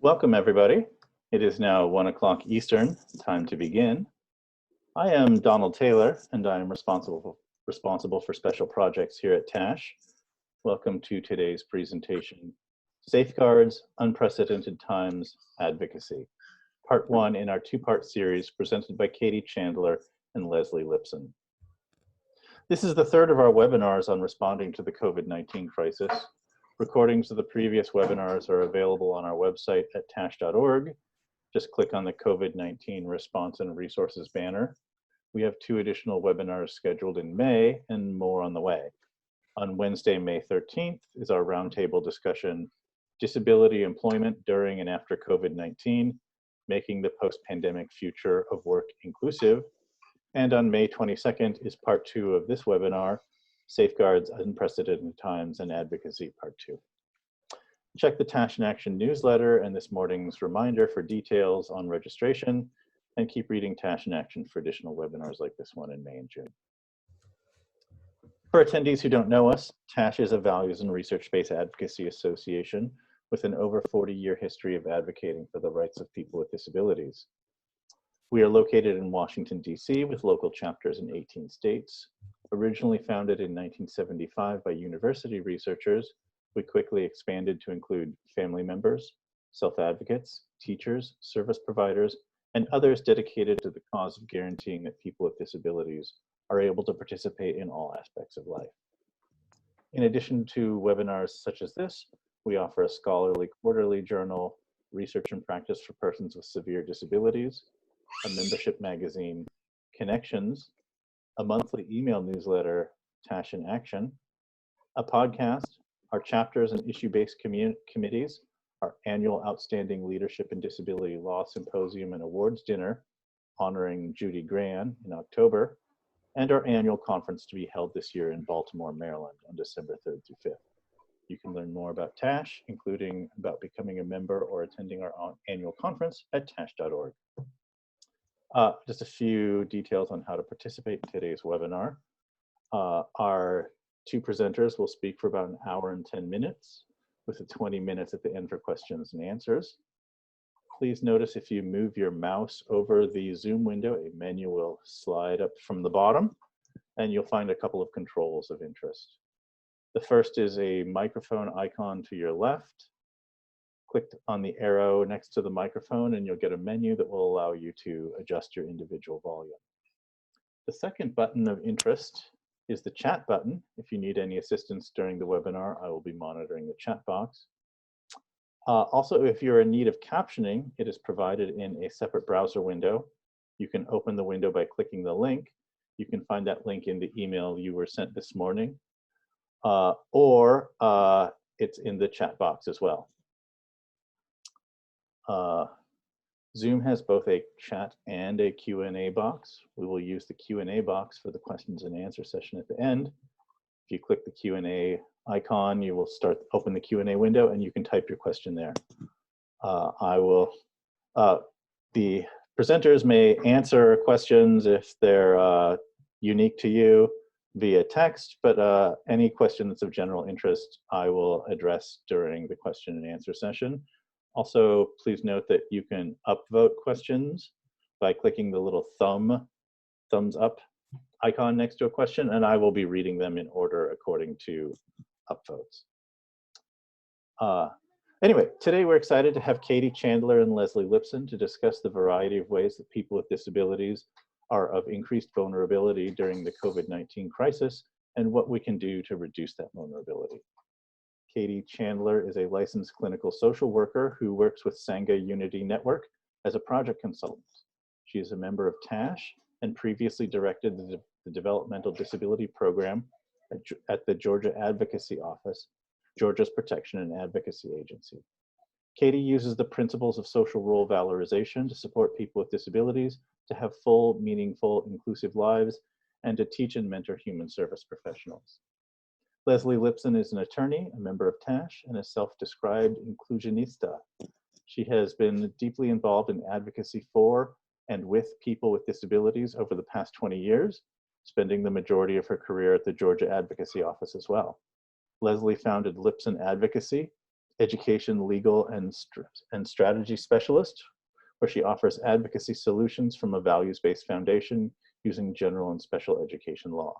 Welcome, everybody. It is now 1 o'clock Eastern, time to begin. I am Donald Taylor, and I am responsible for special projects here at TASH. Welcome to today's presentation, Safeguards, Unprecedented Times, Advocacy, Part 1 in our two-part series presented by Katie Chandler and Leslie Lipson. This is the third of our webinars on responding to the COVID-19 crisis. Recordings of the previous webinars are available on our website at tash.org. Just click on the COVID-19 Response and Resources banner. We have 2 additional webinars scheduled in May and more on the way. On Wednesday, May 13th is our roundtable discussion, Disability Employment During and After COVID-19, Making the Post-Pandemic Future of Work Inclusive. And on May 22nd is part 2 of this webinar, Safeguards, Unprecedented Times, and Advocacy, Part 2. Check the TASH in Action newsletter and this morning's reminder for details on registration, and keep reading TASH in Action for additional webinars like this one in May and June. For attendees who don't know us, TASH is a values and research-based advocacy association with an over 40-year history of advocating for the rights of people with disabilities. We are located in Washington, D.C. with local chapters in 18 states. Originally founded in 1975 by university researchers, we quickly expanded to include family members, self-advocates, teachers, service providers, and others dedicated to the cause of guaranteeing that people with disabilities are able to participate in all aspects of life. In addition to webinars such as this, we offer a scholarly quarterly journal, Research and Practice for Persons with Severe Disabilities, a membership magazine, Connections, a monthly email newsletter, TASH in Action, a podcast, our chapters and issue-based committees, our annual Outstanding Leadership in Disability Law Symposium and Awards Dinner, honoring Judy Gran in October, and our annual conference to be held this year in Baltimore, Maryland on December 3rd through 5th. You can learn more about TASH, including about becoming a member or attending our annual conference at tash.org. Just a few details on how to participate in today's webinar. Our 2 presenters will speak for about 1 hour and 10 minutes, with 20 minutes at the end for questions and answers. Please notice if you move your mouse over the Zoom window, a menu will slide up from the bottom, and you'll find a couple of controls of interest. The first is a microphone icon to your left. Click on the arrow next to the microphone and you'll get a menu that will allow you to adjust your individual volume. The second button of interest is the chat button. If you need any assistance during the webinar, I will be monitoring the chat box. Also, if you're in need of captioning, it is provided in a separate browser window. You can open the window by clicking the link. You can find that link in the email you were sent this morning, or it's in the chat box as well. Zoom has both a chat and a Q&A box. We will use the Q&A box for the questions and answer session at the end. If you click the Q&A icon, you will open the Q&A window and you can type your question there. The presenters may answer questions if they're unique to you via text, but any question that's of general interest, I will address during the question and answer session. Also, please note that you can upvote questions by clicking the little thumbs up icon next to a question, and I will be reading them in order according to upvotes. Anyway, today we're excited to have Katie Chandler and Leslie Lipson to discuss the variety of ways that people with disabilities are of increased vulnerability during the COVID-19 crisis and what we can do to reduce that vulnerability. Katie Chandler is a licensed clinical social worker who works with Sangha Unity Network as a project consultant. She is a member of TASH and previously directed the Developmental Disability Program at the Georgia Advocacy Office, Georgia's Protection and Advocacy Agency. Katie uses the principles of social role valorization to support people with disabilities to have full, meaningful, inclusive lives and to teach and mentor human service professionals. Leslie Lipson is an attorney, a member of TASH, and a self-described inclusionista. She has been deeply involved in advocacy for and with people with disabilities over the past 20 years, spending the majority of her career at the Georgia Advocacy Office as well. Leslie founded Lipson Advocacy, education, legal, and strategy specialist, where she offers advocacy solutions from a values-based foundation using general and special education law.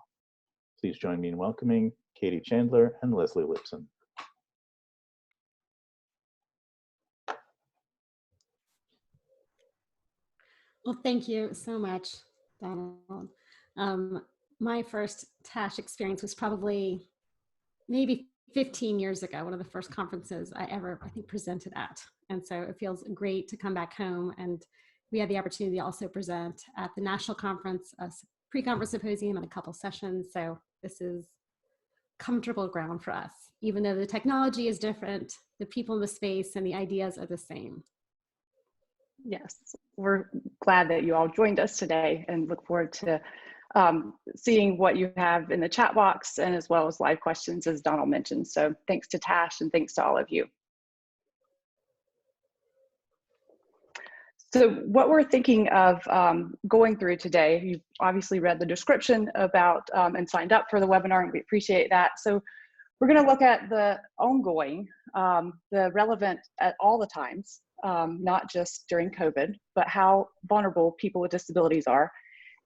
Please join me in welcoming Katie Chandler and Leslie Lipson. Well, thank you so much, Donald. My first TASH experience was probably maybe 15 years ago, one of the first conferences I ever, I think, presented at. And so it feels great to come back home. And we had the opportunity to also present at the national conference, a pre-conference symposium, and a couple sessions. So this is comfortable ground for us. Even though the technology is different, the people in the space and the ideas are the same. Yes, we're glad that you all joined us today and look forward to seeing what you have in the chat box and as well as live questions, as Donald mentioned. So thanks to Tash and thanks to all of you. So what we're thinking of going through today, you've obviously read the description about and signed up for the webinar, and we appreciate that. So we're going to look at the ongoing, the relevant at all the times, not just during COVID, but how vulnerable people with disabilities are,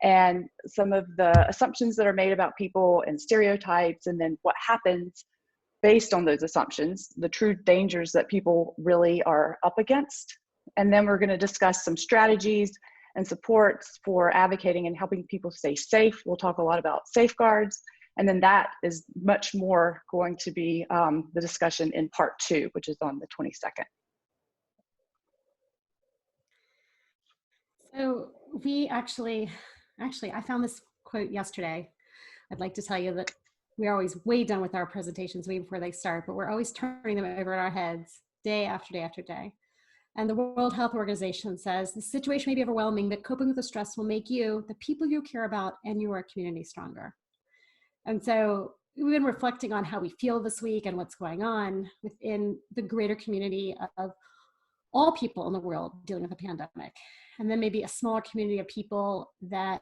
and some of the assumptions that are made about people and stereotypes, and then what happens based on those assumptions, the true dangers that people really are up against. And then we're going to discuss some strategies and supports for advocating and helping people stay safe. We'll talk a lot about safeguards. And then that is much more going to be the discussion in part 2, which is on the 22nd. So we actually, I found this quote yesterday. I'd like to tell you that we're always way done with our presentations way before they start, but we're always turning them over in our heads day after day after day. And the World Health Organization says, the situation may be overwhelming, but coping with the stress will make you, the people you care about, and your community stronger. And so we've been reflecting on how we feel this week and what's going on within the greater community of all people in the world dealing with a pandemic. And then maybe a smaller community of people that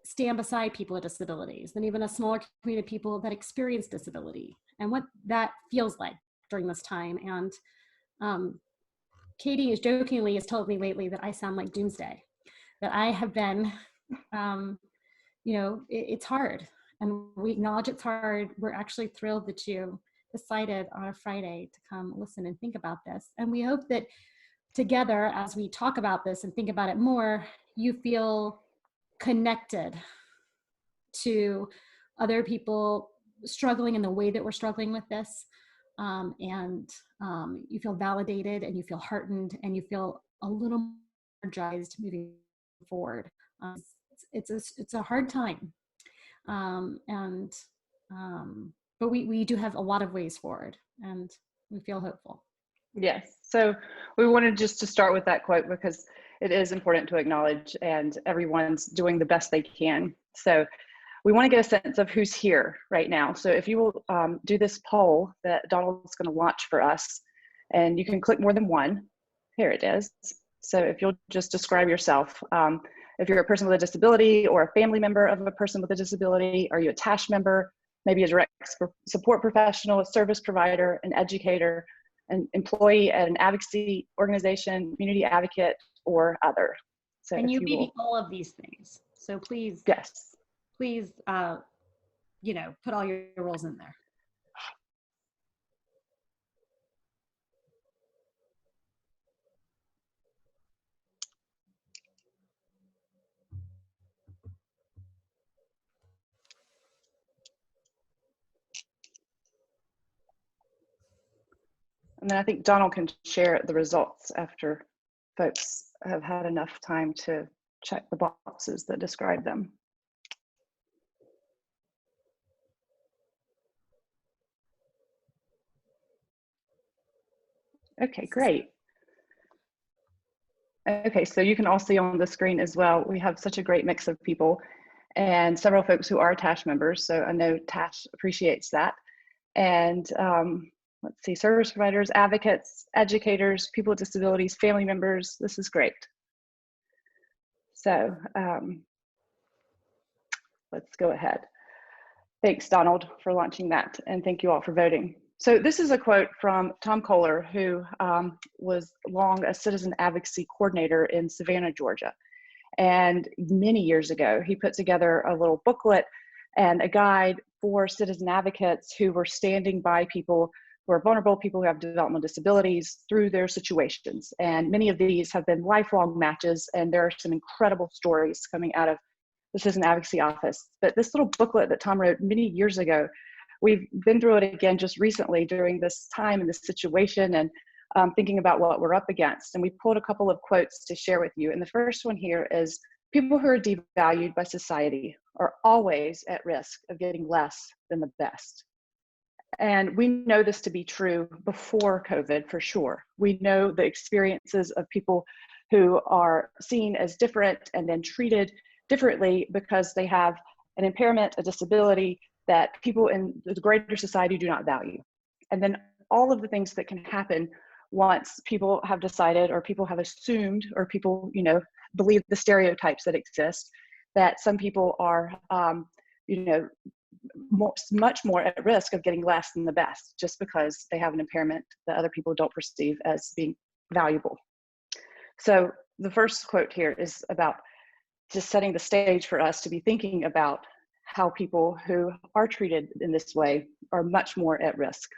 stand beside people with disabilities, then even a smaller community of people that experience disability and what that feels like during this time. And Katie is jokingly has told me lately that I sound like Doomsday, that I have been, you know, it's hard, and we acknowledge it's hard. We're actually thrilled that you decided on a Friday to come listen and think about this. And we hope that together, as we talk about this and think about it more, you feel connected to other people struggling in the way that we're struggling with this. And you feel validated, and you feel heartened, and you feel a little more energized moving forward. It's a hard time, but we do have a lot of ways forward, and we feel hopeful. Yes, so we wanted just to start with that quote because it is important to acknowledge, and everyone's doing the best they can. So we want to get a sense of who's here right now. So if you will do this poll that Donald's going to launch for us, and you can click more than one. Here it is. So if you'll just describe yourself, if you're a person with a disability or a family member of a person with a disability, are you a TASH member, maybe a direct support professional, a service provider, an educator, an employee at an advocacy organization, community advocate, or other. So and you may be all of these things. So please, yes, please, you know, put all your roles in there. And then I think Donald can share the results after folks have had enough time to check the boxes that describe them. Okay, great. Okay, so you can all see on the screen as well, we have such a great mix of people and several folks who are TASH members. So I know TASH appreciates that. And let's see, service providers, advocates, educators, people with disabilities, family members. This is great. So let's go ahead. Thanks, Donald, for launching that. And thank you all for voting. So this is a quote from Tom Kohler, who was long a citizen advocacy coordinator in Savannah, Georgia. And many years ago, he put together a little booklet and a guide for citizen advocates who were standing by people who are vulnerable, people who have developmental disabilities through their situations. And many of these have been lifelong matches, and there are some incredible stories coming out of the Citizen Advocacy Office. But this little booklet that Tom wrote many years ago, we've been through it again just recently during this time and this situation, and thinking about what we're up against. And we pulled a couple of quotes to share with you. And the first one here is, people who are devalued by society are always at risk of getting less than the best. And we know this to be true before COVID, for sure. We know the experiences of people who are seen as different and then treated differently because they have an impairment, a disability that people in the greater society do not value. And then all of the things that can happen once people have decided, or people have assumed, or people, you know, believe the stereotypes that exist, that some people are, you know, much more at risk of getting less than the best just because they have an impairment that other people don't perceive as being valuable. So the first quote here is about just setting the stage for us to be thinking about how people who are treated in this way are much more at risk.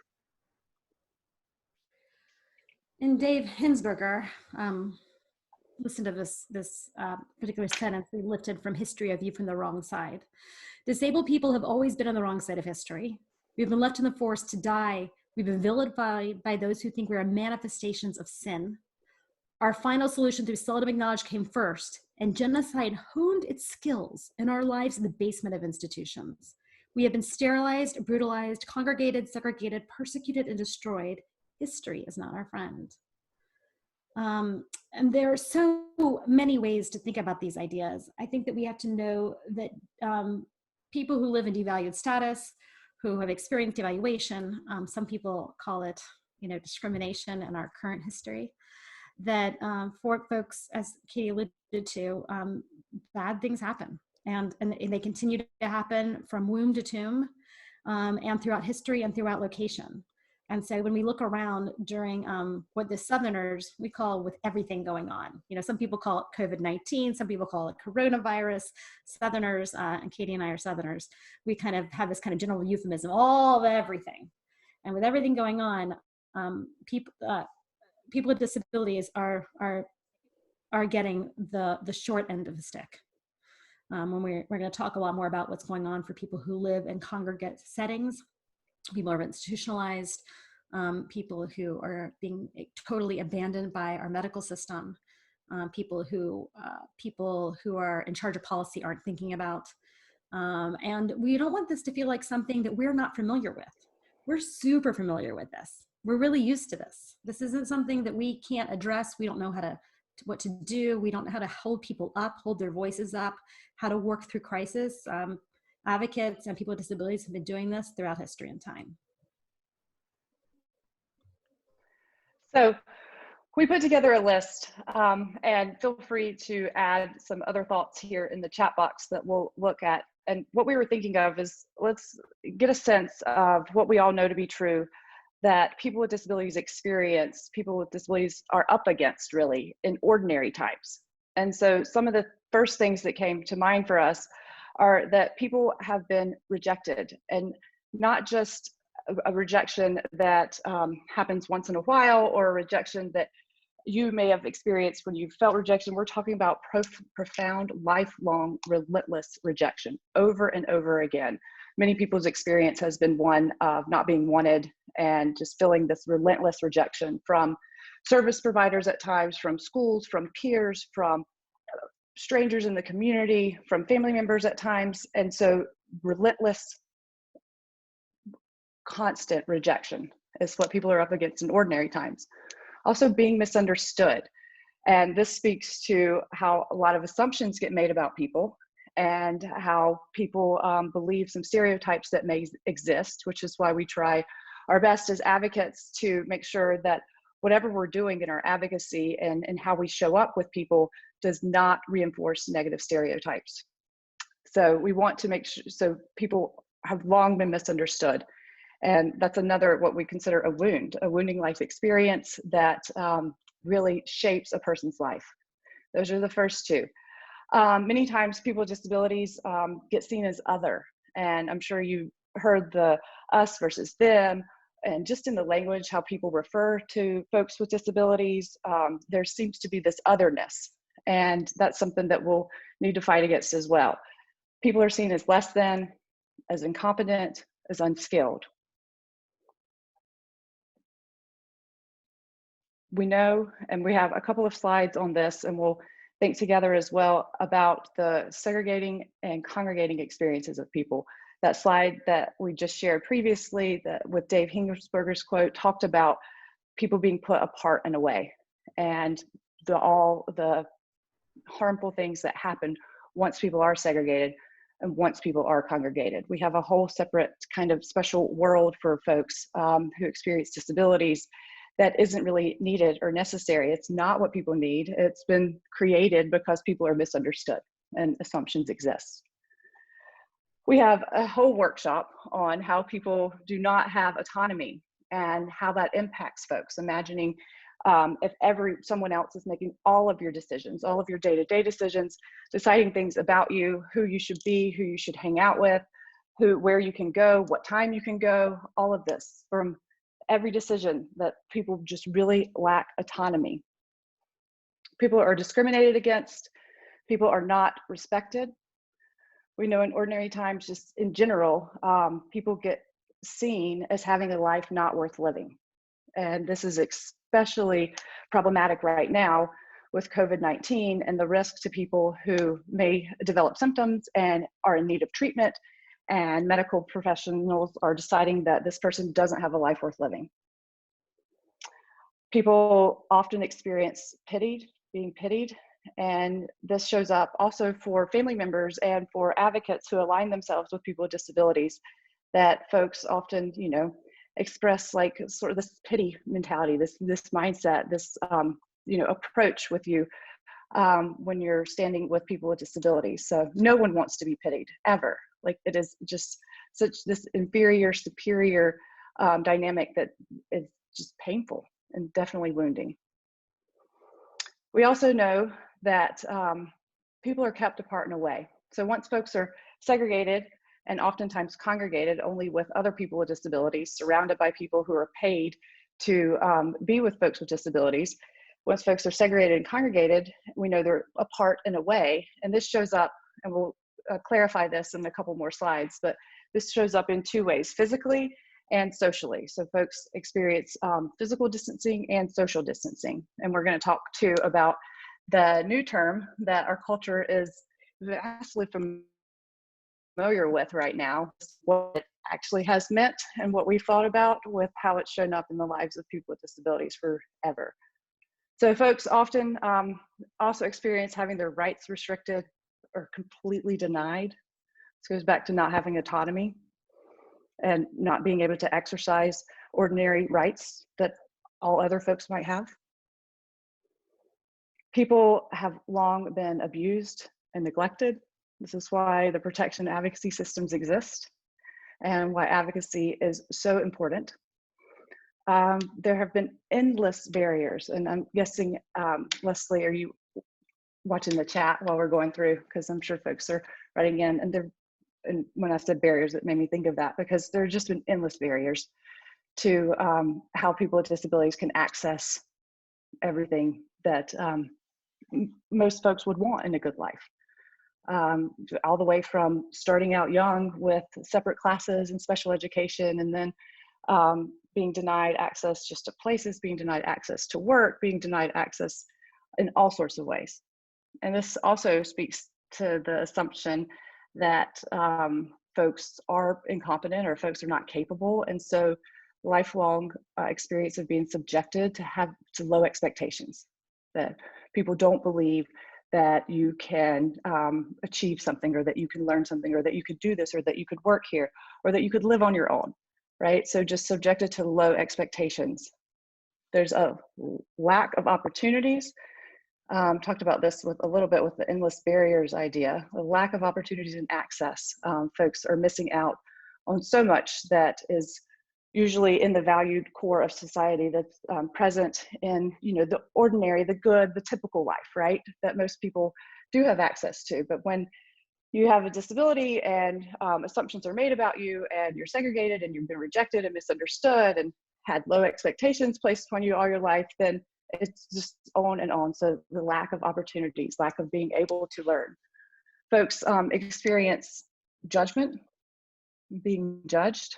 And Dave Hinsberger, listen to this particular sentence we lifted from History of You from the Wrong Side. Disabled people have always been on the wrong side of history. We've been left in the forest to die. We've been vilified by those who think we are manifestations of sin. Our final solution through seldom acknowledged came first, and genocide honed its skills in our lives in the basement of institutions. We have been sterilized, brutalized, congregated, segregated, persecuted, and destroyed. History is not our friend. And there are so many ways to think about these ideas. I think that we have to know that people who live in devalued status, who have experienced devaluation, some people call it, you know, discrimination in our current history, that for folks, as Katie alluded to, bad things happen. And they continue to happen from womb to tomb, and throughout history and throughout location. And so when we look around during what the Southerners, we call with everything going on, you know, some people call it COVID-19, some people call it coronavirus. Southerners, and Katie and I are Southerners, we kind of have this kind of general euphemism, all of everything. And with everything going on, people with disabilities are getting the short end of the stick. When we're going to talk a lot more about what's going on for people who live in congregate settings, people are institutionalized, people who are being totally abandoned by our medical system, people who are in charge of policy aren't thinking about. And we don't want this to feel like something that we're not familiar with. We're super familiar with this. We're really used to this. This isn't something that we can't address. We don't know what to do. We don't know how to hold people up, hold their voices up, how to work through crisis. Advocates and people with disabilities have been doing this throughout history and time. So we put together a list, and feel free to add some other thoughts here in the chat box that we'll look at. And what we were thinking of is, let's get a sense of what we all know to be true, that people with disabilities experience, people with disabilities are up against really in ordinary times. And so some of the first things that came to mind for us are that people have been rejected, and not just a rejection that happens once in a while, or a rejection that you may have experienced when you felt rejection. We're talking about profound, lifelong, relentless rejection over and over again. Many people's experience has been one of not being wanted and just feeling this relentless rejection from service providers at times, from schools, from peers, from strangers in the community, from family members at times. And so relentless, constant rejection is what people are up against in ordinary times. Also being misunderstood. And this speaks to how a lot of assumptions get made about people, and how people believe some stereotypes that may exist, which is why we try our best as advocates to make sure that whatever we're doing in our advocacy and how we show up with people does not reinforce negative stereotypes. So we want to make sure, so people have long been misunderstood. And that's another, what we consider a wounding life experience that really shapes a person's life. Those are the first two. Many times people with disabilities get seen as other. And I'm sure you heard the us versus them, and just in the language, how people refer to folks with disabilities, there seems to be this otherness. And that's something that we'll need to fight against as well. People are seen as less than, as incompetent, as unskilled. We know, and we have a couple of slides on this, and we'll think together as well about the segregating and congregating experiences of people. That slide that we just shared previously that with Dave Hingersberger's quote talked about people being put apart and away, and all the harmful things that happen once people are segregated and once people are congregated. We have a whole separate kind of special world for folks who experience disabilities that isn't really needed or necessary. It's not what people need. It's been created because people are misunderstood and assumptions exist. We have a whole workshop on how people do not have autonomy and how that impacts folks. Imagining if someone else is making all of your decisions, all of your day-to-day decisions, deciding things about you, who you should be, who you should hang out with, where you can go, what time you can go, all of this, from every decision, that people just really lack autonomy. People are discriminated against. People are not respected. We know in ordinary times, just in general, people get seen as having a life not worth living. And this is especially problematic right now with COVID-19 and the risk to people who may develop symptoms and are in need of treatment, and medical professionals are deciding that this person doesn't have a life worth living. People often experience being pitied, and this shows up also for family members and for advocates who align themselves with people with disabilities, that folks often, express like sort of this pity mentality, this mindset, this approach with you when you're standing with people with disabilities. So no one wants to be pitied ever. Like, it is just such this inferior, superior dynamic that is just painful and definitely wounding. We also know that people are kept apart and away. So once folks are segregated and oftentimes congregated only with other people with disabilities, surrounded by people who are paid to be with folks with disabilities, once folks are segregated and congregated, we know they're apart and away. And this shows up, and we'll clarify this in a couple more slides, but this shows up in two ways: physically and socially. So folks experience physical distancing and social distancing. And we're going to talk too about the new term that our culture is vastly familiar with right now, what it actually has meant and what we've thought about with how it's shown up in the lives of people with disabilities forever. So folks often also experience having their rights restricted or completely denied. This goes back to not having autonomy and not being able to exercise ordinary rights that all other folks might have. People have long been abused and neglected. This is why the protection advocacy systems exist and why advocacy is so important. There have been endless barriers, and I'm guessing, Leslie, are you watching the chat while we're going through? Because I'm sure folks are writing in, and when I said barriers, it made me think of that, because there have just been endless barriers to how people with disabilities can access everything that most folks would want in a good life. All the way from starting out young with separate classes and special education, and then being denied access just to places, being denied access to work, being denied access in all sorts of ways. And this also speaks to the assumption that folks are incompetent or folks are not capable. And so lifelong experience of being subjected to low expectations, that people don't believe that you can achieve something, or that you can learn something, or that you could do this, or that you could work here, or that you could live on your own, right? So just subjected to low expectations. There's a lack of opportunities. Talked about this a little bit with the endless barriers idea, a lack of opportunities and access. Folks are missing out on so much that is usually in the valued core of society that's present in, you know, the ordinary, the good, the typical life, right? That most people do have access to. But when you have a disability and assumptions are made about you and you're segregated and you've been rejected and misunderstood and had low expectations placed on you all your life, then it's just on and on. So the lack of opportunities, lack of being able to learn. Folks experience judgment, being judged,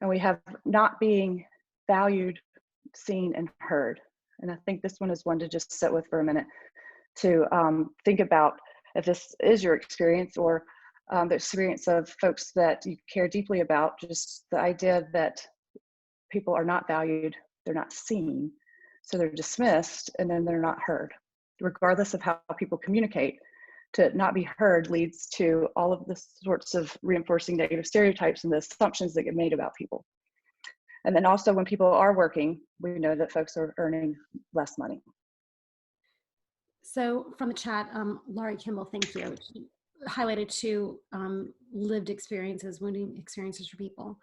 and we have not being valued, seen, and heard. And I think this one is one to just sit with for a minute, to think about if this is your experience or the experience of folks that you care deeply about, just the idea that people are not valued, they're not seen, so they're dismissed, and then they're not heard. Regardless of how people communicate, to not be heard leads to all of the sorts of reinforcing negative stereotypes and the assumptions that get made about people. And then also when people are working, we know that folks are earning less money. So from the chat, Laurie Kimball, thank you. She highlighted two lived experiences, wounding experiences for people.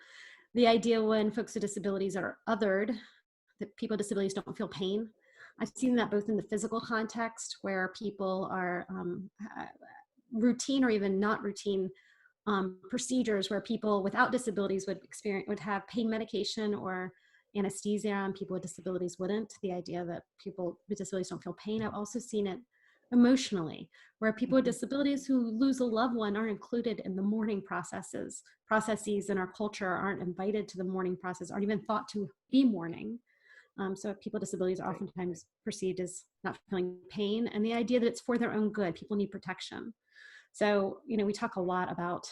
The idea when folks with disabilities are othered, that people with disabilities don't feel pain. I've seen that both in the physical context where people are routine or even not routine procedures where people without disabilities would have pain medication or anesthesia, and people with disabilities wouldn't. The idea that people with disabilities don't feel pain. I've also seen it emotionally, where people with disabilities who lose a loved one aren't included in the mourning processes in our culture, aren't invited to the mourning process, aren't even thought to be mourning. So people with disabilities are oftentimes perceived as not feeling pain, and the idea that it's for their own good. People need protection. So, you know, we talk a lot about,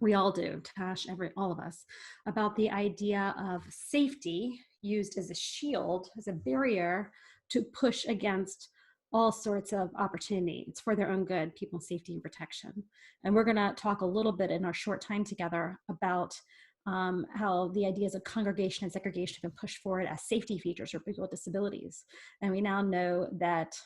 we all do, Tash, all of us, about the idea of safety used as a shield, as a barrier to push against all sorts of opportunity. It's for their own good, people's safety and protection. And we're gonna talk a little bit in our short time together about how the ideas of congregation and segregation have been pushed forward as safety features for people with disabilities. And we now know that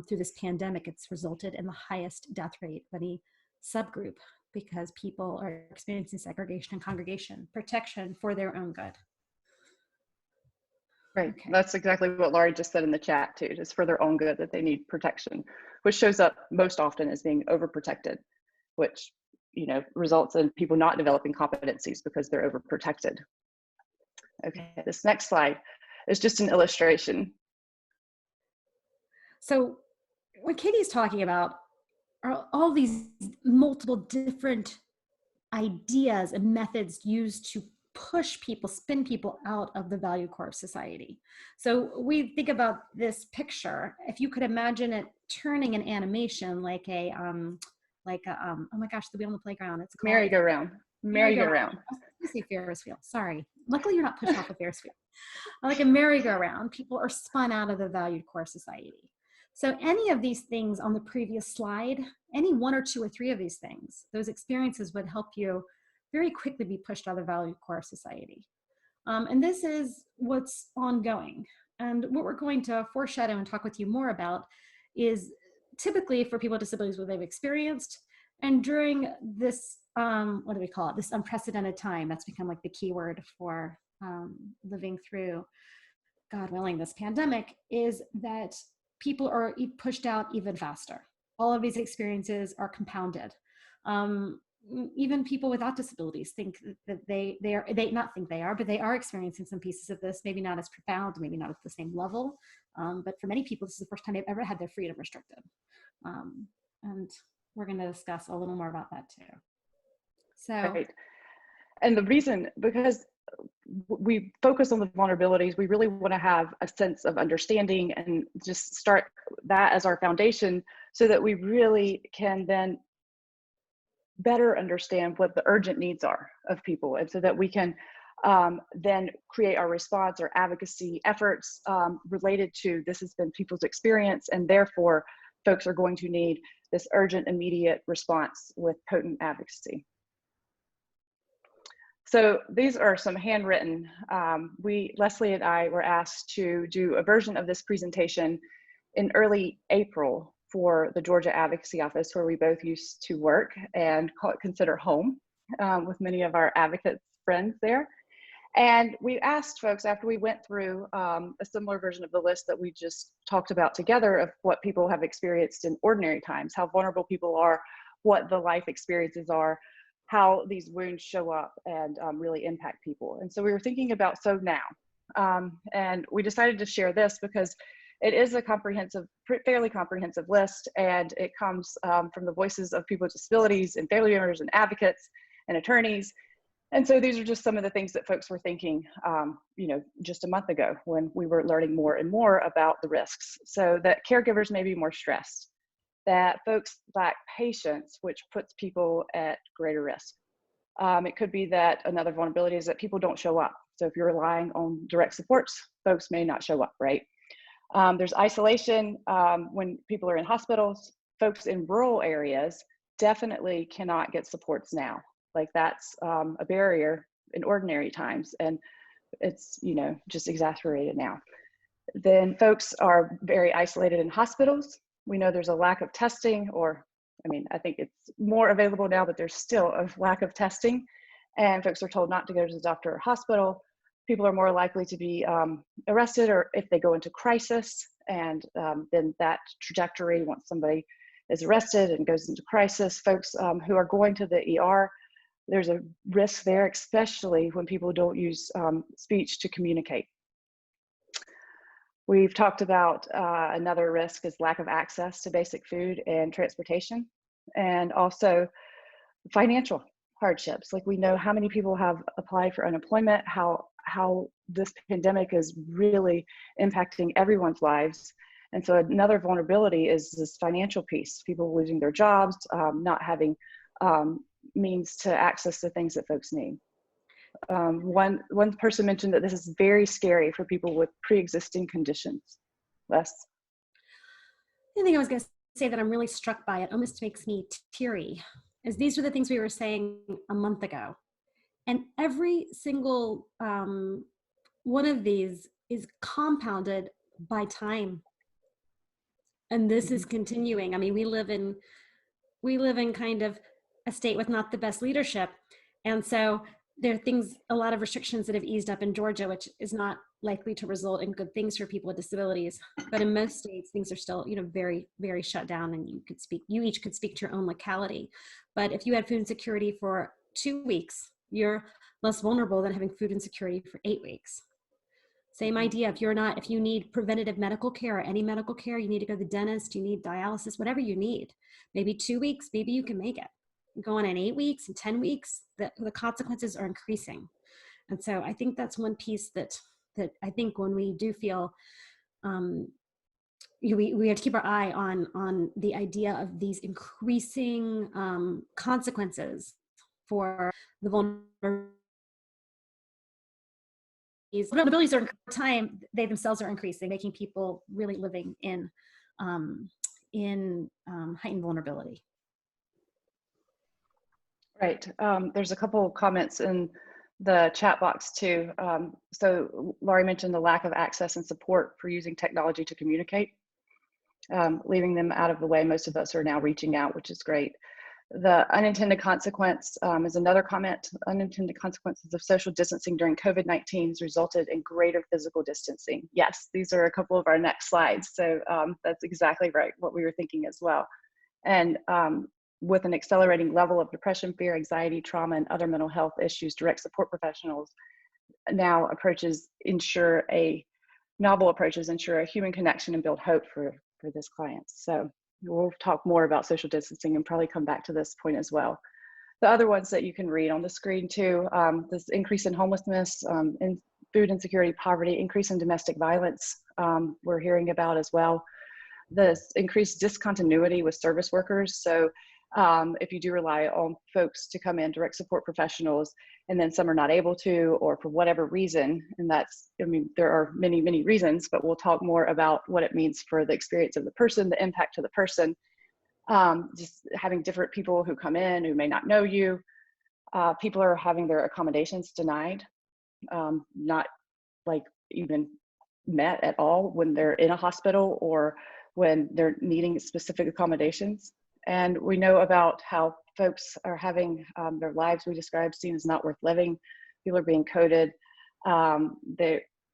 through this pandemic, it's resulted in the highest death rate of any subgroup because people are experiencing segregation and congregation, protection for their own good. Right, Okay. That's exactly what Laurie just said in the chat too, just for their own good that they need protection, which shows up most often as being overprotected, which, you know, results in people not developing competencies because they're overprotected. Okay, this next slide is just an illustration. So what Katie's talking about are all these multiple different ideas and methods used to push people, spin people out of the value core of society. So we think about this picture, if you could imagine it turning an animation like a, oh my gosh, the wheel on the playground. It's called Merry-go-round. Merry-go-round. I say Ferris wheel, sorry. Luckily you're not pushed off a Ferris wheel. Like a merry-go-round, people are spun out of the valued core society. So any of these things on the previous slide, any one or two or three of these things, those experiences would help you very quickly be pushed out of the valued core of society. And this is what's ongoing. And what we're going to foreshadow and talk with you more about is typically for people with disabilities what they've experienced. And during this, what do we call it? This unprecedented time, that's become like the key word for living through, God willing, this pandemic, is that people are pushed out even faster. All of these experiences are compounded. Even people without disabilities think that they not think they are, but they are experiencing some pieces of this, maybe not as profound, maybe not at the same level. But for many people, this is the first time they've ever had their freedom restricted. And we're going to discuss a little more about that too. So, right. And the reason, because we focus on the vulnerabilities, we really want to have a sense of understanding and just start that as our foundation so that we really can then better understand what the urgent needs are of people, and so that we can then create our response or advocacy efforts related to this has been people's experience, and therefore folks are going to need this urgent, immediate response with potent advocacy. So these are some handwritten, Leslie and I were asked to do a version of this presentation in early April for the Georgia Advocacy Office, where we both used to work and consider home with many of our advocates friends there. And we asked folks after we went through a similar version of the list that we just talked about together of what people have experienced in ordinary times, how vulnerable people are, what the life experiences are, how these wounds show up and really impact people. And so we were thinking about So Now. And we decided to share this because it is a comprehensive, fairly comprehensive list, and it comes from the voices of people with disabilities and family members and advocates and attorneys. And so these are just some of the things that folks were thinking, you know, just a month ago when we were learning more and more about the risks. So that caregivers may be more stressed, that folks lack patience, which puts people at greater risk. It could be that another vulnerability is that people don't show up. So if you're relying on direct supports, folks may not show up, right? There's isolation when people are in hospitals. Folks in rural areas definitely cannot get supports now. Like that's a barrier in ordinary times, and it's, you know, just exacerbated now. Then folks are very isolated in hospitals. We know there's a lack of testing, or I mean, I think it's more available now, but there's still a lack of testing, and folks are told not to go to the doctor or hospital. People are more likely to be arrested, or if they go into crisis, and then that trajectory, once somebody is arrested and goes into crisis, folks who are going to the ER, there's a risk there, especially when people don't use speech to communicate. We've talked about another risk is lack of access to basic food and transportation, and also financial hardships. Like we know how many people have applied for unemployment, how this pandemic is really impacting everyone's lives. And so another vulnerability is this financial piece, people losing their jobs, not having means to access the things that folks need. One person mentioned that this is very scary for people with pre-existing conditions. Les? I think I was going to say that I'm really struck by it, almost makes me teary, as these are the things we were saying a month ago. And every single one of these is compounded by time. And this is continuing. I mean, we live in kind of a state with not the best leadership. And so there are things, a lot of restrictions that have eased up in Georgia, which is not likely to result in good things for people with disabilities. But in most states, things are still, you know, very, very shut down, and you each could speak to your own locality. But if you had food insecurity for 2 weeks, you're less vulnerable than having food insecurity for 8 weeks. Same idea. If you need preventative medical care or any medical care, you need to go to the dentist, you need dialysis, whatever you need, maybe 2 weeks, maybe you can make it. Going in 8 weeks and 10 weeks, the consequences are increasing. And so I think that's one piece that I think when we do feel, we have to keep our eye on the idea of these increasing consequences for the vulnerabilities. Vulnerabilities are time, they themselves are increasing, making people really living in heightened vulnerability. Right. There's a couple of comments in the chat box too. So Laurie mentioned the lack of access and support for using technology to communicate, leaving them out of the way. Most of us are now reaching out, which is great. The unintended consequence is another comment. Unintended consequences of social distancing during COVID-19 has resulted in greater physical distancing. Yes, these are a couple of our next slides. So that's exactly right, what we were thinking as well. And with an accelerating level of depression, fear, anxiety, trauma, and other mental health issues, direct support professionals now novel approaches ensure a human connection and build hope for this client. So we'll talk more about social distancing and probably come back to this point as well. The other ones that you can read on the screen too, this increase in homelessness, in food insecurity, poverty, increase in domestic violence, we're hearing about as well. This increased discontinuity with service workers. So if you do rely on folks to come in, direct support professionals, and then some are not able to, or for whatever reason, and that's, I mean, there are many, many reasons, but we'll talk more about what it means for the experience of the person, the impact to the person, just having different people who come in who may not know you. People are having their accommodations denied, not like even met at all when they're in a hospital or when they're needing specific accommodations. And we know about how folks are having their lives we described seen as not worth living. People are being coded.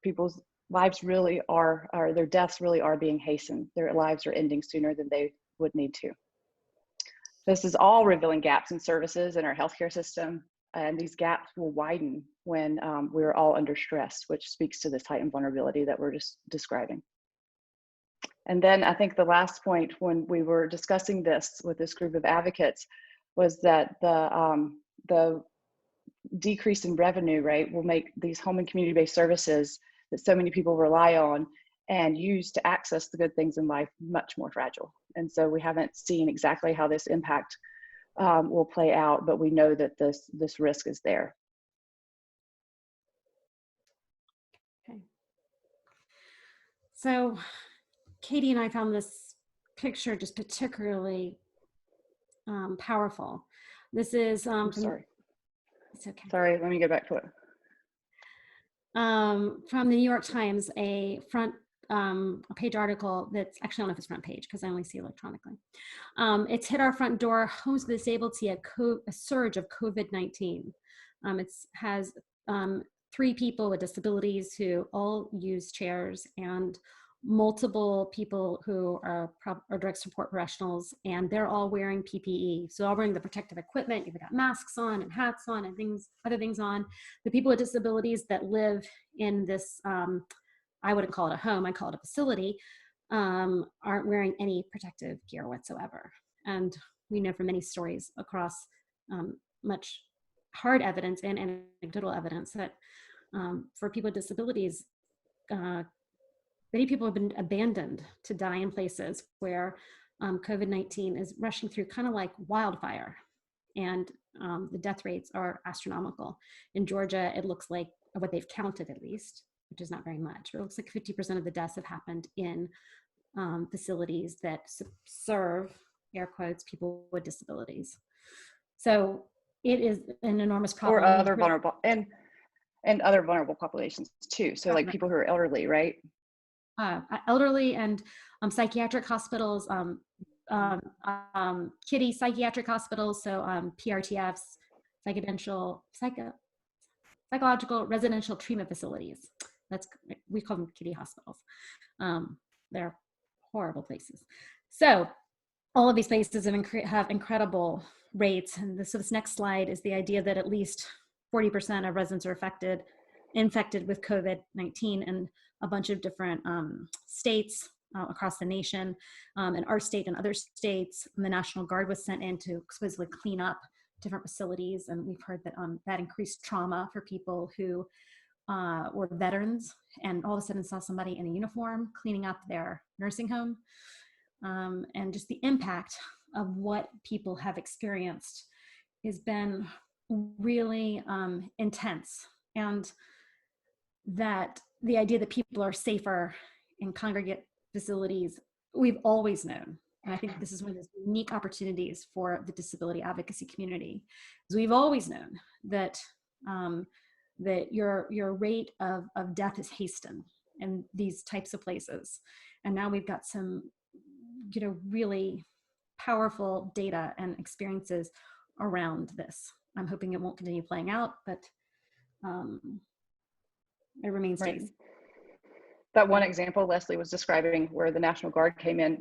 People's lives really are, or their deaths really are being hastened. Their lives are ending sooner than they would need to. This is all revealing gaps in services in our healthcare system, and these gaps will widen when we're all under stress, which speaks to this heightened vulnerability that we're just describing. And then I think the last point when we were discussing this with this group of advocates was that the decrease in revenue, right, will make these home and community-based services that so many people rely on and use to access the good things in life much more fragile. And so we haven't seen exactly how this impact will play out, but we know that this risk is there. Okay. So Katie and I found this picture just particularly powerful. This is Sorry. It's okay. Sorry, let me go back to it. From the New York Times, a page article that's actually, I don't know if it's front page because I only see electronically. It's hit our front door. Homes of the disabled see a surge of COVID-19. It has 3 people with disabilities who all use chairs, and multiple people who are direct support professionals, and they're all wearing PPE. So all wearing the protective equipment. You've got masks on and hats on and other things on. The people with disabilities that live in this, I wouldn't call it a home, I call it a facility, aren't wearing any protective gear whatsoever. And we know from many stories across much hard evidence and anecdotal evidence that for people with disabilities, many people have been abandoned to die in places where COVID-19 is rushing through kind of like wildfire. And the death rates are astronomical. In Georgia, it looks like, what they've counted at least, which is not very much, but it looks like 50% of the deaths have happened in facilities that serve, air quotes, people with disabilities. So it is an enormous problem. Or other vulnerable, and other vulnerable populations too. So like people who are elderly, right? Elderly and psychiatric hospitals, kiddie psychiatric hospitals, so PRTFs, psychological residential treatment facilities. We call them kiddie hospitals. They're horrible places. So all of these places have incredible rates. And so this next slide is the idea that at least 40% of residents are infected with COVID-19 in a bunch of different states across the nation. In our state and other states, the National Guard was sent in to supposedly clean up different facilities. And we've heard that that increased trauma for people who were veterans and all of a sudden saw somebody in a uniform cleaning up their nursing home. And just the impact of what people have experienced has been really intense. And that the idea that people are safer in congregate facilities, we've always known. And I think this is one of those unique opportunities for the disability advocacy community, because we've always known that that your rate of death is hastened in these types of places. And now we've got some, really powerful data and experiences around this. I'm hoping it won't continue playing out, but it remains Right. days. That one example Leslie was describing where the National Guard came in,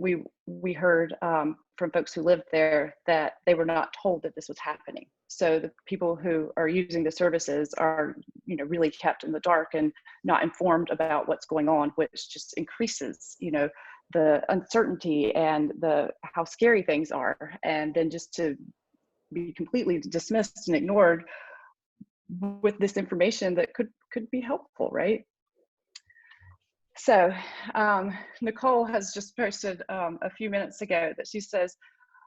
we heard from folks who lived there that they were not told that this was happening. So the people who are using the services are, really kept in the dark and not informed about what's going on, which just increases, the uncertainty and how scary things are. And then just to be completely dismissed and ignored with this information that could be helpful, right? So Nicole has just posted a few minutes ago that she says,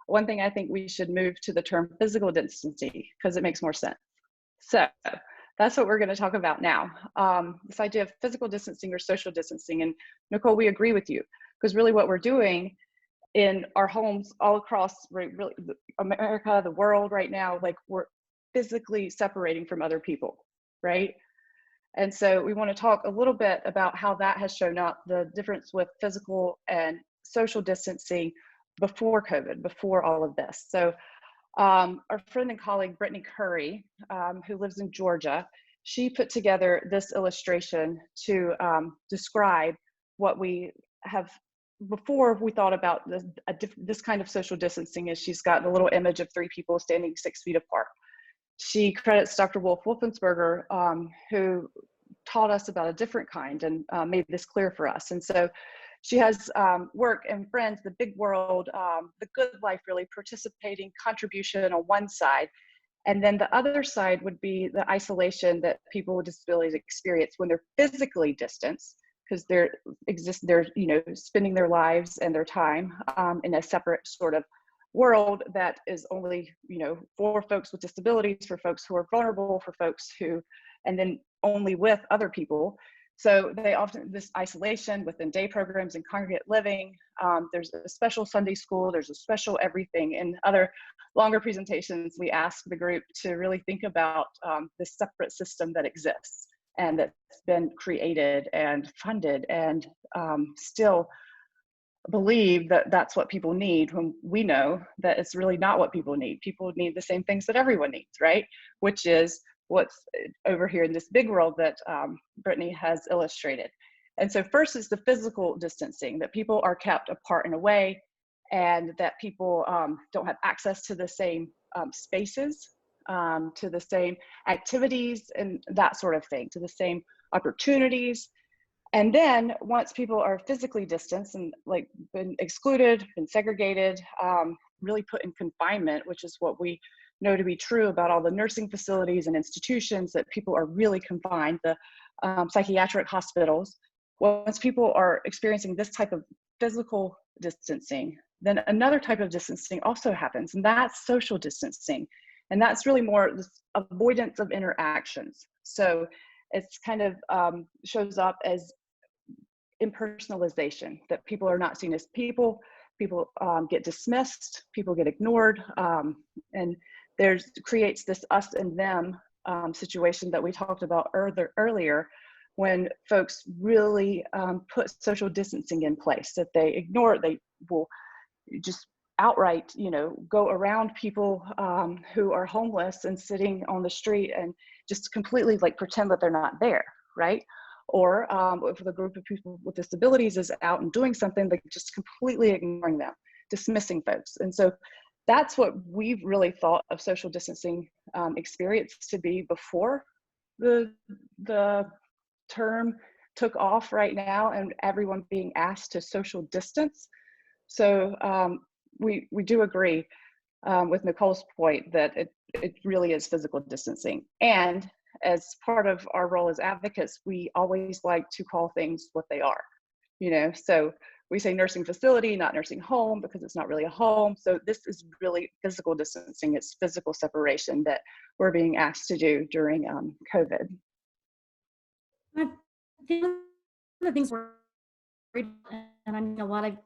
one thing I think we should move to the term physical distancing because it makes more sense. So that's what we're going to talk about now. This idea of physical distancing or social distancing. And Nicole, we agree with you, because really what we're doing in our homes all across really America, the world right now, like we're physically separating from other people, right? And so we want to talk a little bit about how that has shown up, the difference with physical and social distancing before COVID, before all of this. So our friend and colleague, Brittany Curry, who lives in Georgia, she put together this illustration to describe what we have before we thought about this kind of social distancing. Is she's got the little image of 3 people standing 6 feet apart. She credits Dr. Wolf Wolfensberger, who taught us about a different kind and made this clear for us. And so she has work and friends, the big world, the good life, really participating, contribution on one side. And then the other side would be the isolation that people with disabilities experience when they're physically distanced, because they're spending their lives and their time in a separate sort of world that is only, for folks with disabilities, for folks who are vulnerable, for folks who, and then only with other people. So they often, this isolation within day programs and congregate living, there's a special Sunday school, there's a special everything. In other longer presentations, we ask the group to really think about this separate system that exists and that's been created and funded and still believe that that's what people need, when we know that it's really not what people need. People need the same things that everyone needs, right? Which is what's over here in this big world that Brittany has illustrated. And so first is the physical distancing, that people are kept apart and away, and that people don't have access to the same spaces, to the same activities and that sort of thing, to the same opportunities. And then once people are physically distanced and like been excluded, been segregated, really put in confinement, which is what we know to be true about all the nursing facilities and institutions, that people are really confined, the psychiatric hospitals. Once people are experiencing this type of physical distancing, then another type of distancing also happens, and that's social distancing. And that's really more this avoidance of interactions. So it's kind of shows up as impersonalization, that people are not seen as people, people get dismissed, people get ignored, and creates this us and them situation that we talked about earlier, when folks really put social distancing in place, that they ignore, they will just outright, go around people who are homeless and sitting on the street and just completely like pretend that they're not there, right? Or if the group of people with disabilities is out and doing something, they're just completely ignoring them, dismissing folks. And so that's what we've really thought of social distancing experience to be before the term took off right now and everyone being asked to social distance. So we do agree with Nicole's point that it really is physical distancing. And as part of our role as advocates, we always like to call things what they are, so we say nursing facility, not nursing home, because it's not really a home. So this is really physical distancing. It's physical separation that we're being asked to do during COVID. I think one of the things we're worried about, and I mean a lot of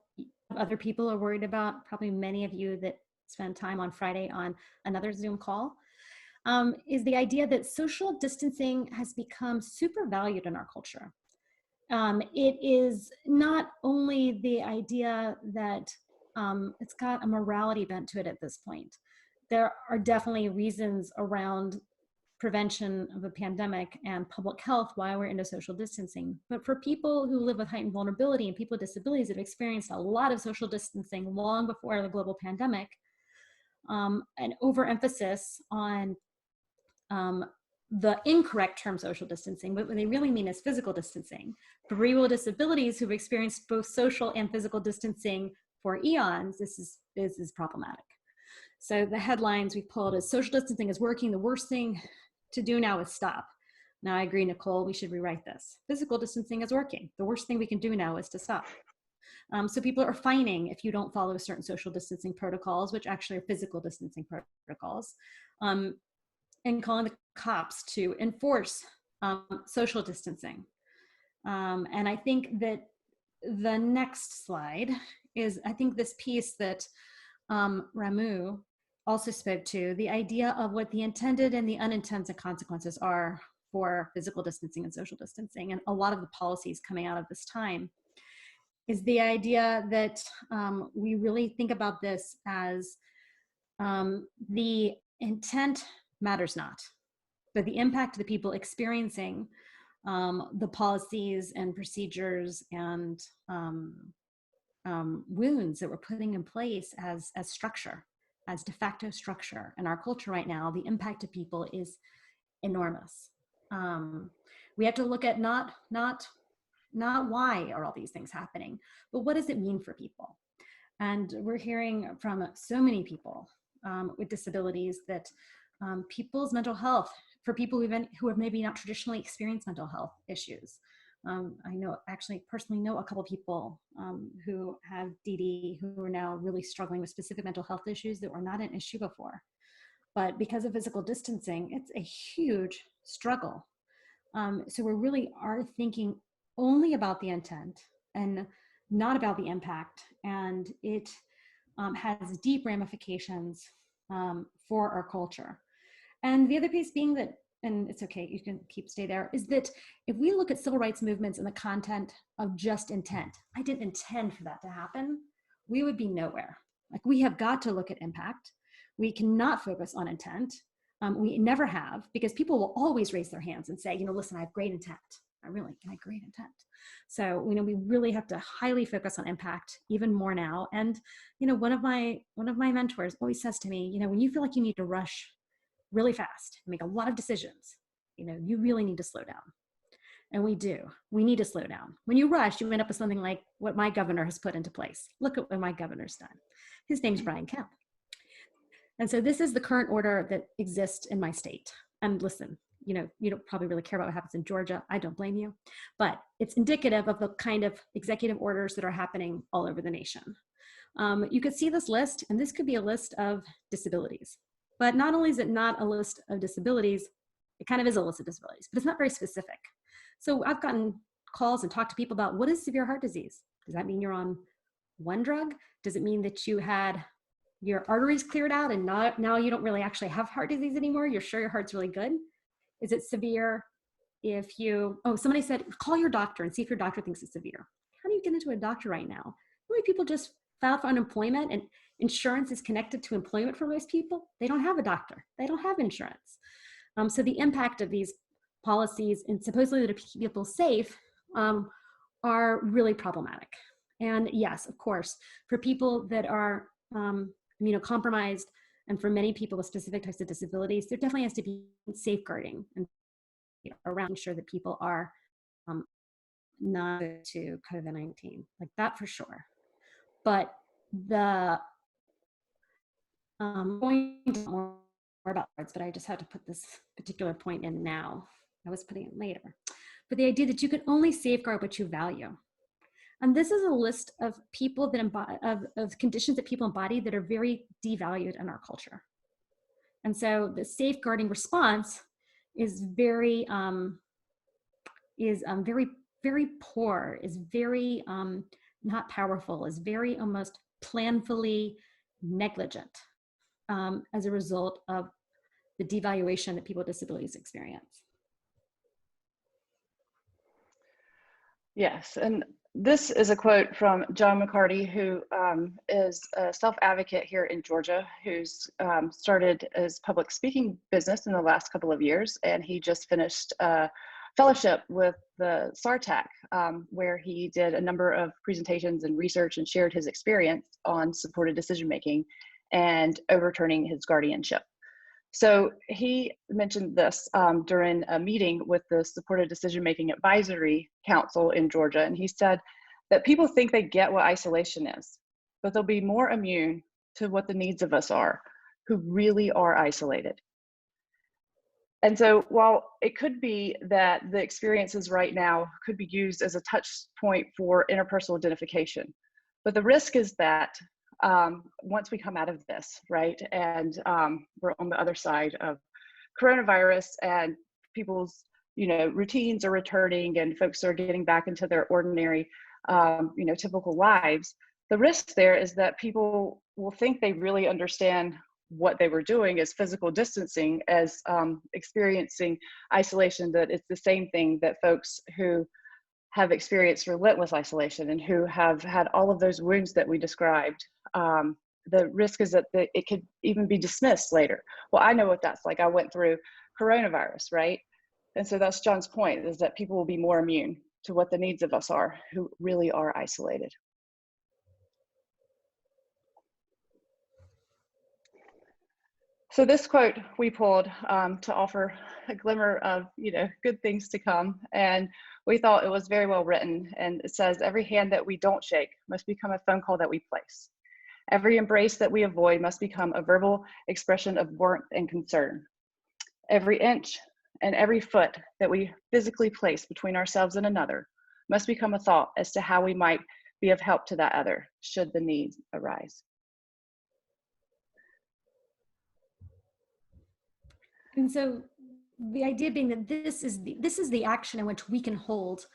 other people are worried about, probably many of you that spend time on Friday on another Zoom call, is the idea that social distancing has become super valued in our culture. It is not only the idea that it's got a morality bent to it at this point. There are definitely reasons around prevention of a pandemic and public health why we're into social distancing. But for people who live with heightened vulnerability and people with disabilities that have experienced a lot of social distancing long before the global pandemic, an overemphasis on the incorrect term social distancing, but what they really mean is physical distancing. For people with disabilities who've experienced both social and physical distancing for eons, this is problematic. So the headlines we pulled is social distancing is working. The worst thing to do now is stop. Now I agree, Nicole, we should rewrite this. Physical distancing is working. The worst thing we can do now is to stop. So people are fining if you don't follow certain social distancing protocols, which actually are physical distancing protocols, and calling the cops to enforce social distancing. And I think that the next slide is, I think this piece that Ramu also spoke to, the idea of what the intended and the unintended consequences are for physical distancing and social distancing. And a lot of the policies coming out of this time is the idea that we really think about this as the intent matters not. but the impact of the people experiencing the policies and procedures and wounds that we're putting in place as structure, as de facto structure in our culture right now, the impact of people is enormous. We have to look at not why are all these things happening, but what does it mean for people? And we're hearing from so many people with disabilities that people's mental health, for people who have maybe not traditionally experienced mental health issues. I know, actually personally know a couple people who have DD who are now really struggling with specific mental health issues that were not an issue before. But because of physical distancing, it's a huge struggle. So we really are thinking only about the intent and not about the impact. And it has deep ramifications for our culture. And the other piece being that, and it's okay, you can stay there, is that if we look at civil rights movements in the content of just intent, I didn't intend for that to happen, we would be nowhere. Like, we have got to look at impact. We cannot focus on intent. We never have, because people will always raise their hands and say, listen, I have great intent. I have great intent. So, we really have to highly focus on impact even more now. And, one of my mentors always says to me, when you feel like you need to rush really fast, make a lot of decisions, you really need to slow down. And we do. We need to slow down. When you rush, you end up with something like what my governor has put into place. Look at what my governor's done. His name's Brian Kemp. And so this is the current order that exists in my state. And listen, you don't probably really care about what happens in Georgia. I don't blame you. But it's indicative of the kind of executive orders that are happening all over the nation. You could see this list, and this could be a list of disabilities. But not only is it not a list of disabilities, it kind of is a list of disabilities, but it's not very specific. So I've gotten calls and talked to people about, what is severe heart disease? Does that mean you're on one drug? Does it mean that you had your arteries cleared out and now you don't really actually have heart disease anymore? You're sure your heart's really good? Is it severe if somebody said, call your doctor and see if your doctor thinks it's severe. How do you get into a doctor right now? How many people just filed for unemployment, and insurance is connected to employment for most people? They don't have a doctor. They don't have insurance. So the impact of these policies and supposedly to keep people safe are really problematic. And yes, of course, for people that are immunocompromised, and for many people with specific types of disabilities, there definitely has to be safeguarding and around making sure that people are not to COVID-19, like that for sure. But the going to more about words, but I just had to put this particular point in now. I was putting it later. But the idea that you can only safeguard what you value. And this is a list of people that of conditions that people embody that are very devalued in our culture. And so the safeguarding response is very very poor, is very not powerful, is very almost planfully negligent as a result of the devaluation that people with disabilities experience. Yes, and this is a quote from John McCarty, who is a self-advocate here in Georgia, who's started his public speaking business in the last couple of years, and he just finished a fellowship with the SARTAC, where he did a number of presentations and research and shared his experience on supported decision-making and overturning his guardianship. So he mentioned this during a meeting with the Supported Decision-Making Advisory Council in Georgia, and he said that people think they get what isolation is, but they'll be more immune to what the needs of us are, who really are isolated. And so while it could be that the experiences right now could be used as a touch point for interpersonal identification, but the risk is that once we come out of this, right, and we're on the other side of coronavirus and people's, routines are returning and folks are getting back into their ordinary, typical lives, the risk there is that people will think they really understand what they were doing as physical distancing, as experiencing isolation, that it's the same thing that folks who have experienced relentless isolation and who have had all of those wounds that we described. The risk is that it could even be dismissed later. Well, I know what that's like. I went through coronavirus, right? And so that's John's point, is that people will be more immune to what the needs of us are who really are isolated. So this quote we pulled to offer a glimmer of, good things to come. And we thought it was very well written. And it says, every hand that we don't shake must become a phone call that we place. Every embrace that we avoid must become a verbal expression of warmth and concern. Every inch and every foot that we physically place between ourselves and another must become a thought as to how we might be of help to that other, should the need arise. And so the idea being that this is the action in which we can hold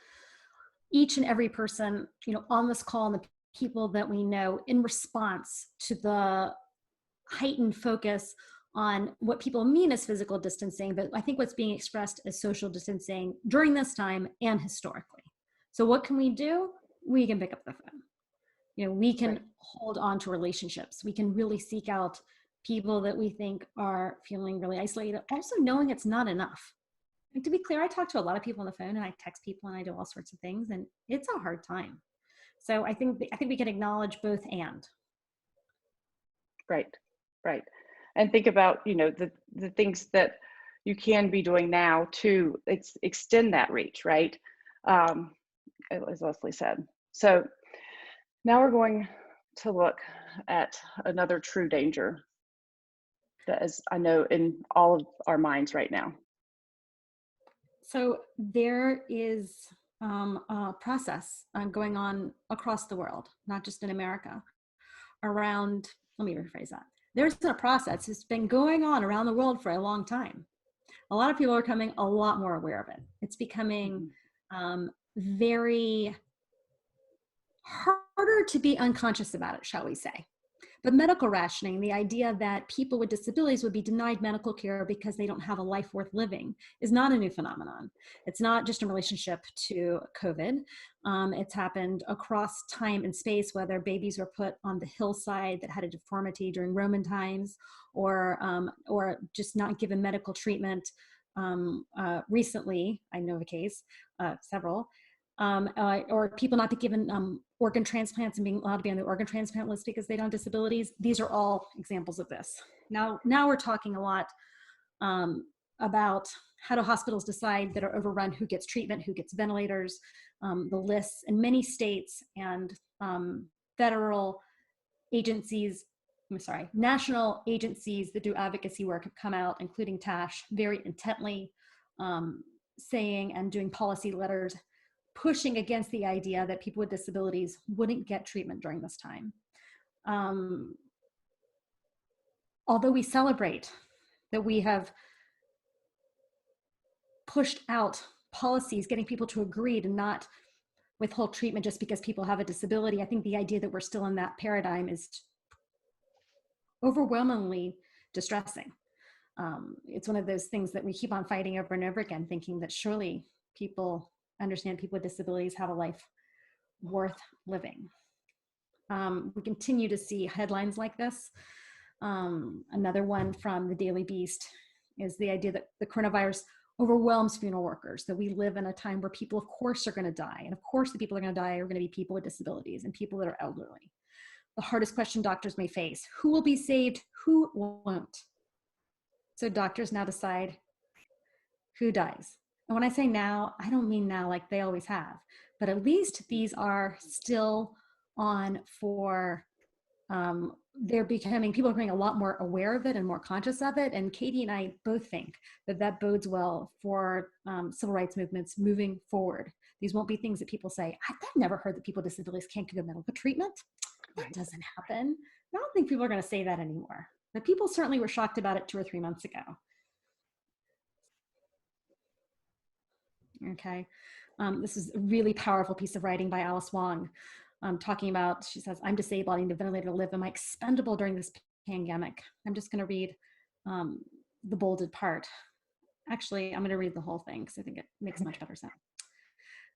each and every person, on this call, and the people that we know, in response to the heightened focus on what people mean as physical distancing, but I think what's being expressed as social distancing during this time and historically. So what can we do? We can pick up the phone. We can hold on to relationships. We can really seek out people that we think are feeling really isolated, also knowing it's not enough. And to be clear, I talk to a lot of people on the phone, and I text people, and I do all sorts of things, and it's a hard time. So I think we can acknowledge both and. Right. And think about, the things that you can be doing now to extend that reach, right? As Leslie said. So now we're going to look at another true danger that is, I know, in all of our minds right now. So there is a process going on across the world, not just in America, around, let me rephrase that. There's a process that's been going on around the world for a long time. A lot of people are becoming a lot more aware of it. It's becoming very harder to be unconscious about it, shall we say. But medical rationing, the idea that people with disabilities would be denied medical care because they don't have a life worth living, is not a new phenomenon. It's not just in relationship to COVID. It's happened across time and space, whether babies were put on the hillside that had a deformity during Roman times, or just not given medical treatment. Recently, I know of a case, several, or people not be given organ transplants and being allowed to be on the organ transplant list because they don't have disabilities. These are all examples of this. Now we're talking a lot about how do hospitals decide that are overrun, who gets treatment, who gets ventilators. The lists in many states and federal agencies, national agencies that do advocacy work have come out, including TASH, very intently saying and doing policy letters pushing against the idea that people with disabilities wouldn't get treatment during this time. Although we celebrate that we have pushed out policies, getting people to agree to not withhold treatment just because people have a disability, I think the idea that we're still in that paradigm is overwhelmingly distressing. It's one of those things that we keep on fighting over and over again, thinking that surely people understand people with disabilities have a life worth living. We continue to see headlines like this. Another one from the Daily Beast is the idea that the coronavirus overwhelms funeral workers, that we live in a time where people, of course, are going to die. And of course, the people that are going to die are going to be people with disabilities and people that are elderly. The hardest question doctors may face: who will be saved, who won't? So doctors now decide who dies. And when I say now, I don't mean now like they always have, but at least these are still on for, people are becoming a lot more aware of it and more conscious of it. And Katie and I both think that that bodes well for civil rights movements moving forward. These won't be things that people say, I've never heard that people with disabilities can't get medical treatment. That doesn't happen. I don't think people are going to say that anymore. But people certainly were shocked about it 2 or 3 months ago. Okay, this is a really powerful piece of writing by Alice Wong, talking about, she says, I'm disabled, I need a ventilator to live. Am I expendable during this pandemic? I'm just going to read the bolded part. Actually, I'm going to read the whole thing because I think it makes much better sense.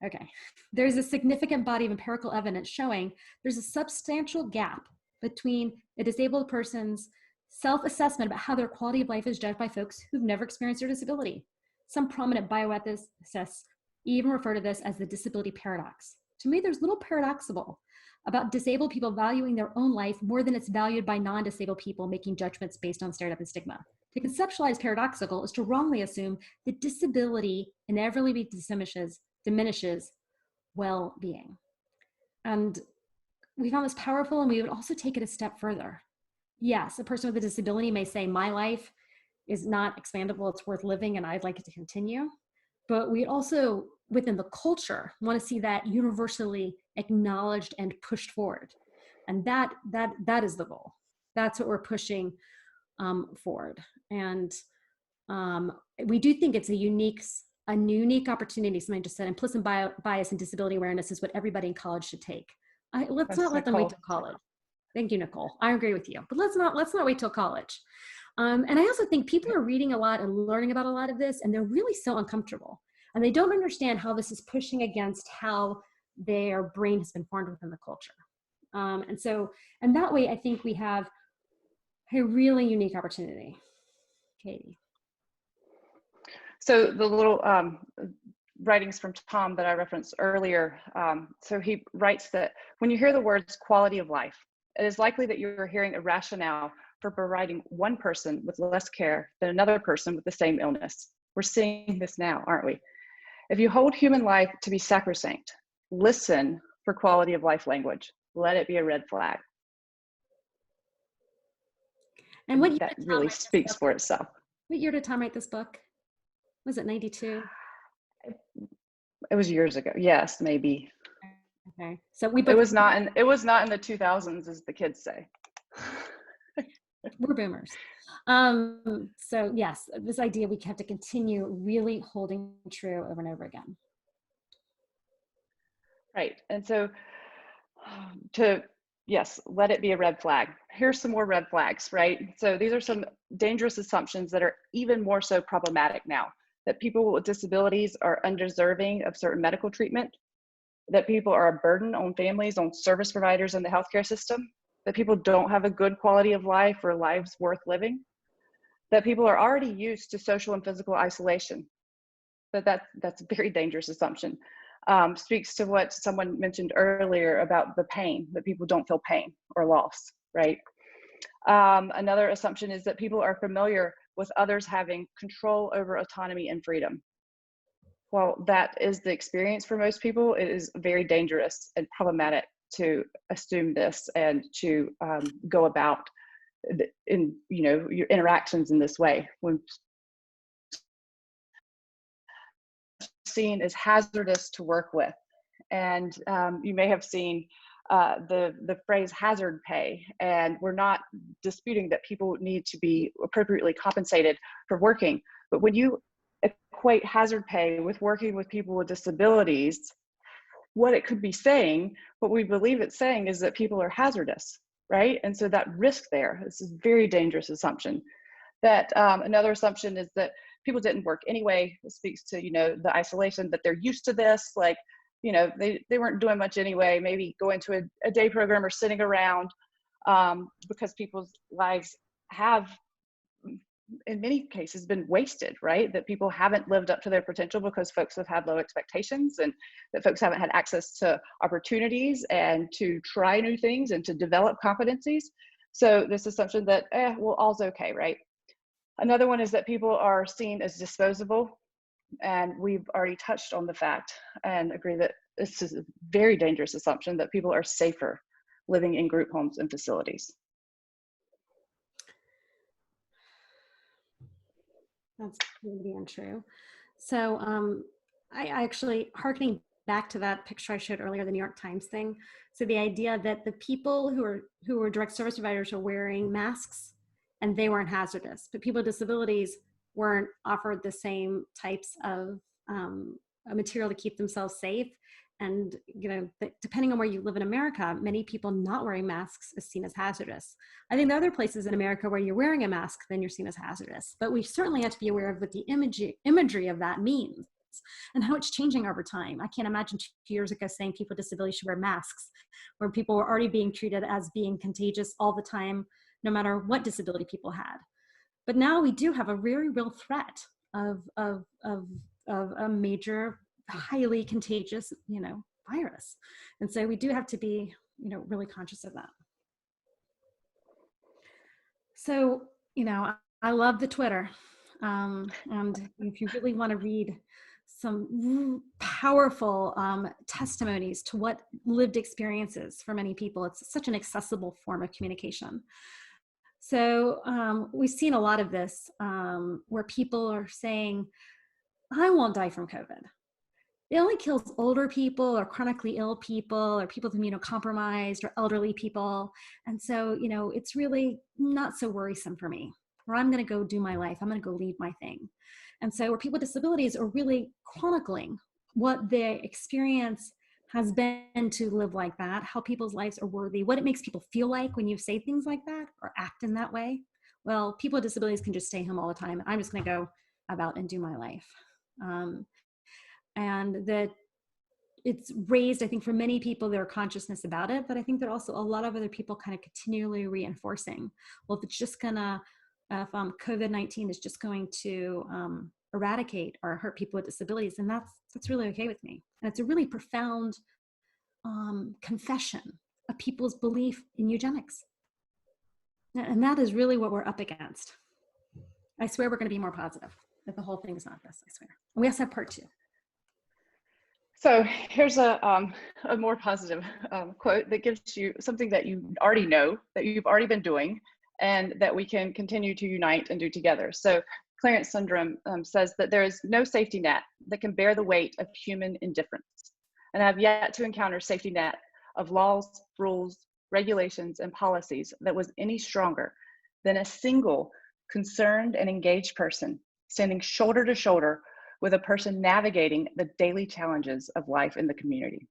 Okay, there's a significant body of empirical evidence showing there's a substantial gap between a disabled person's self-assessment about how their quality of life is judged by folks who've never experienced their disability. Some prominent bioethicists even refer to this as the disability paradox. To me, there's little paradoxical about disabled people valuing their own life more than it's valued by non-disabled people making judgments based on stereotype and stigma. To conceptualize paradoxical is to wrongly assume that disability inevitably diminishes well-being. And we found this powerful, and we would also take it a step further. Yes, a person with a disability may say, my life is not expandable, it's worth living, and I'd like it to continue. But we also, within the culture, want to see that universally acknowledged and pushed forward. And that is the goal. That's what we're pushing forward. And we do think it's a unique opportunity. Somebody just said implicit bias and disability awareness is what everybody in college should take. Let's not let them wait till college. Thank you, Nicole. I agree with you. But let's not wait till college. And I also think people are reading a lot and learning about a lot of this, and they're really so uncomfortable. And they don't understand how this is pushing against how their brain has been formed within the culture. And that way, I think we have a really unique opportunity. Katie. So the little writings from Tom that I referenced earlier, so he writes that when you hear the words quality of life, it is likely that you're hearing a rationale for providing one person with less care than another person with the same illness. We're seeing this now, aren't we? If you hold human life to be sacrosanct, listen for quality of life language. Let it be a red flag. And what that really speaks for itself. What year did Tom write this book? Was it 92? It was years ago. Yes, maybe. Okay. So it was not in the 2000s, as the kids say. We're boomers. So yes, this idea we have to continue really holding true over and over again. Right. And so yes, let it be a red flag. Here's some more red flags, right? So these are some dangerous assumptions that are even more so problematic now, that people with disabilities are undeserving of certain medical treatment, that people are a burden on families, on service providers in the healthcare system, that people don't have a good quality of life or lives worth living, that people are already used to social and physical isolation. But that's a very dangerous assumption. Speaks to what someone mentioned earlier about the pain, that people don't feel pain or loss, right? Another assumption is that people are familiar with others having control over autonomy and freedom. While that is the experience for most people, it is very dangerous and problematic to assume this and to go about your interactions in this way, when seen as hazardous to work with. And you may have seen the phrase hazard pay, and we're not disputing that people need to be appropriately compensated for working, but when you equate hazard pay with working with people with disabilities, what it could be saying, what we believe it's saying, is that people are hazardous, right? And so that risk there, this is a very dangerous assumption. That another assumption is that people didn't work anyway. It speaks to, the isolation, that they're used to this, like, they weren't doing much anyway, maybe going to a day program or sitting around, because people's lives have, in many cases, been wasted, right? That people haven't lived up to their potential because folks have had low expectations, and that folks haven't had access to opportunities and to try new things and to develop competencies. So this assumption that, well, all's okay, right? Another one is that people are seen as disposable, and we've already touched on the fact and agree that this is a very dangerous assumption, that people are safer living in group homes and facilities. That's really untrue. So I actually, hearkening back to that picture I showed earlier, the New York Times thing. So the idea that the people who were direct service providers are wearing masks and they weren't hazardous, but people with disabilities weren't offered the same types of material to keep themselves safe. And, depending on where you live in America, many people not wearing masks is seen as hazardous. I think there are other places in America where you're wearing a mask, then you're seen as hazardous. But we certainly have to be aware of what the imagery of that means and how it's changing over time. I can't imagine 2 years ago saying people with disabilities should wear masks, where people were already being treated as being contagious all the time, no matter what disability people had. But now we do have a very real threat of a major, highly contagious, virus. And so we do have to be, really conscious of that. So, I love the Twitter. And if you really want to read some powerful testimonies to what lived experiences for many people, it's such an accessible form of communication. So we've seen a lot of this where people are saying, I won't die from COVID. It only kills older people or chronically ill people or people with immunocompromised or elderly people. And so, it's really not so worrisome for me, or I'm going to go do my life. I'm going to go lead my thing. And so where people with disabilities are really chronicling what their experience has been to live like that, how people's lives are worthy, what it makes people feel like when you say things like that or act in that way. Well, people with disabilities can just stay home all the time. I'm just going to go about and do my life. And that it's raised, I think, for many people, their consciousness about it, but I think that also a lot of other people kind of continually reinforcing, well, if it's just gonna, if COVID-19 is just going to eradicate or hurt people with disabilities, then that's really okay with me. And it's a really profound confession of people's belief in eugenics. And that is really what we're up against. I swear we're gonna be more positive, that the whole thing is not this, I swear. And we also have part 2. So here's a more positive quote that gives you something that you already know, that you've already been doing, and that we can continue to unite and do together. So Clarence Sundrum says that there is no safety net that can bear the weight of human indifference. And I've yet to encounter safety net of laws, rules, regulations, and policies that was any stronger than a single concerned and engaged person standing shoulder to shoulder with a person navigating the daily challenges of life in the community.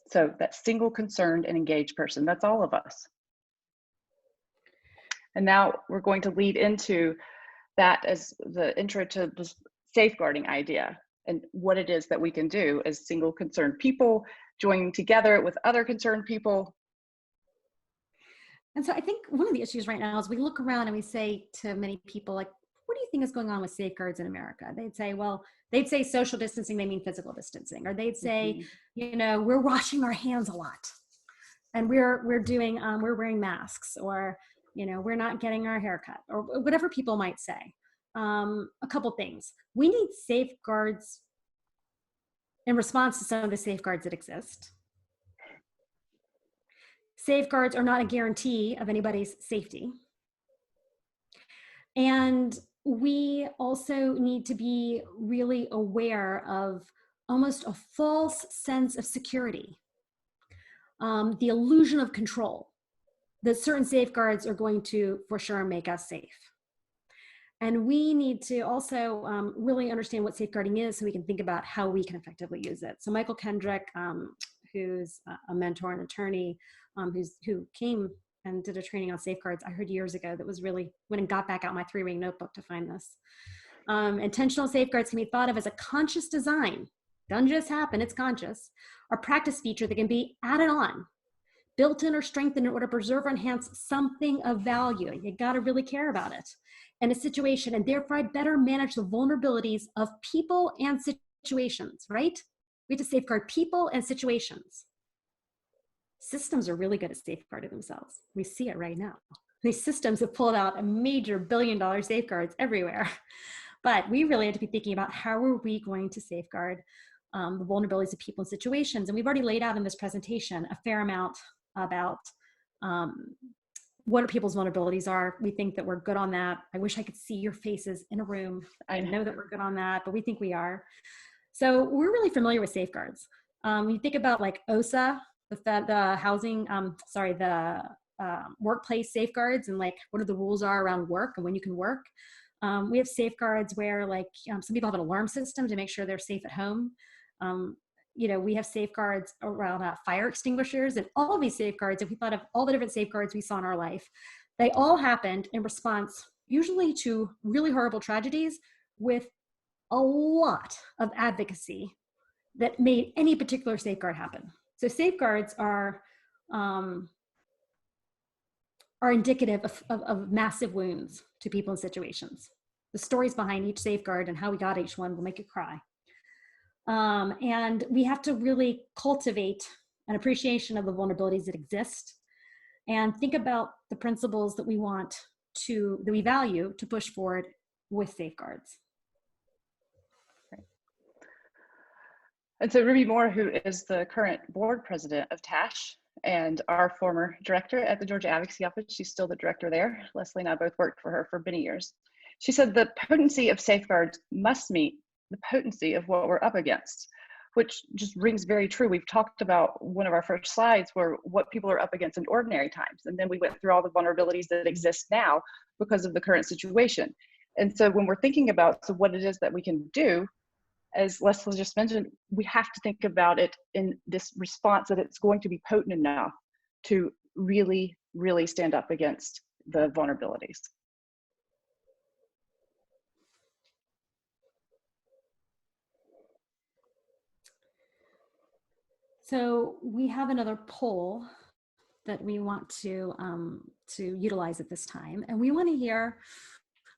So that single concerned and engaged person, that's all of us. And now we're going to lead into that as the intro to the safeguarding idea and what it is that we can do as single concerned people, joining together with other concerned people. And so I think one of the issues right now is we look around and we say to many people, like, what do you think is going on with safeguards in America? They'd say, well, they'd say social distancing, they mean physical distancing. Or they'd say, we're washing our hands a lot. And we're wearing masks, or, we're not getting our hair cut, or whatever people might say. A couple things. We need safeguards in response to some of the safeguards that exist. Safeguards are not a guarantee of anybody's safety. And we also need to be really aware of almost a false sense of security, the illusion of control, that certain safeguards are going to, for sure, make us safe. And we need to also really understand what safeguarding is so we can think about how we can effectively use it. So Michael Kendrick, who's a mentor and attorney, who came and did a training on safeguards I heard years ago that was really, went and got back out my 3-ring notebook to find this. Intentional safeguards can be thought of as a conscious design. Doesn't just happen, it's conscious. Or practice feature that can be added on, built in or strengthened in order to preserve or enhance something of value. You gotta really care about it in a situation, and therefore better manage the vulnerabilities of people and situations, right? We have to safeguard people and situations. Systems are really good at safeguarding themselves. We see it right now. These systems have pulled out a major billion-dollar safeguards everywhere. But we really have to be thinking about how are we going to safeguard the vulnerabilities of people and situations. And we've already laid out in this presentation a fair amount about what people's vulnerabilities are. We think that we're good on that. I wish I could see your faces in a room. I know that we're good on that, but we think we are. So we're really familiar with safeguards. You think about like OSA, the housing, the workplace safeguards, and like what are the rules are around work and when you can work. We have safeguards where like some people have an alarm system to make sure they're safe at home. We have safeguards around fire extinguishers, and all of these safeguards, if we thought of all the different safeguards we saw in our life, they all happened in response usually to really horrible tragedies with a lot of advocacy that made any particular safeguard happen. So safeguards are are indicative of massive wounds to people and situations. The stories behind each safeguard and how we got each one will make you cry. And we have to really cultivate an appreciation of the vulnerabilities that exist and think about the principles that we that we value to push forward with safeguards. And so Ruby Moore, who is the current board president of TASH and our former director at the Georgia Advocacy Office, she's still the director there. Leslie and I both worked for her for many years. She said the potency of safeguards must meet the potency of what we're up against, which just rings very true. We've talked about one of our first slides where what people are up against in ordinary times. And then we went through all the vulnerabilities that exist now because of the current situation. And so when we're thinking about what it is that we can do, as Leslie just mentioned, we have to think about it in this response that it's going to be potent enough to really, really stand up against the vulnerabilities. So we have another poll that we want to utilize at this time. And we want to hear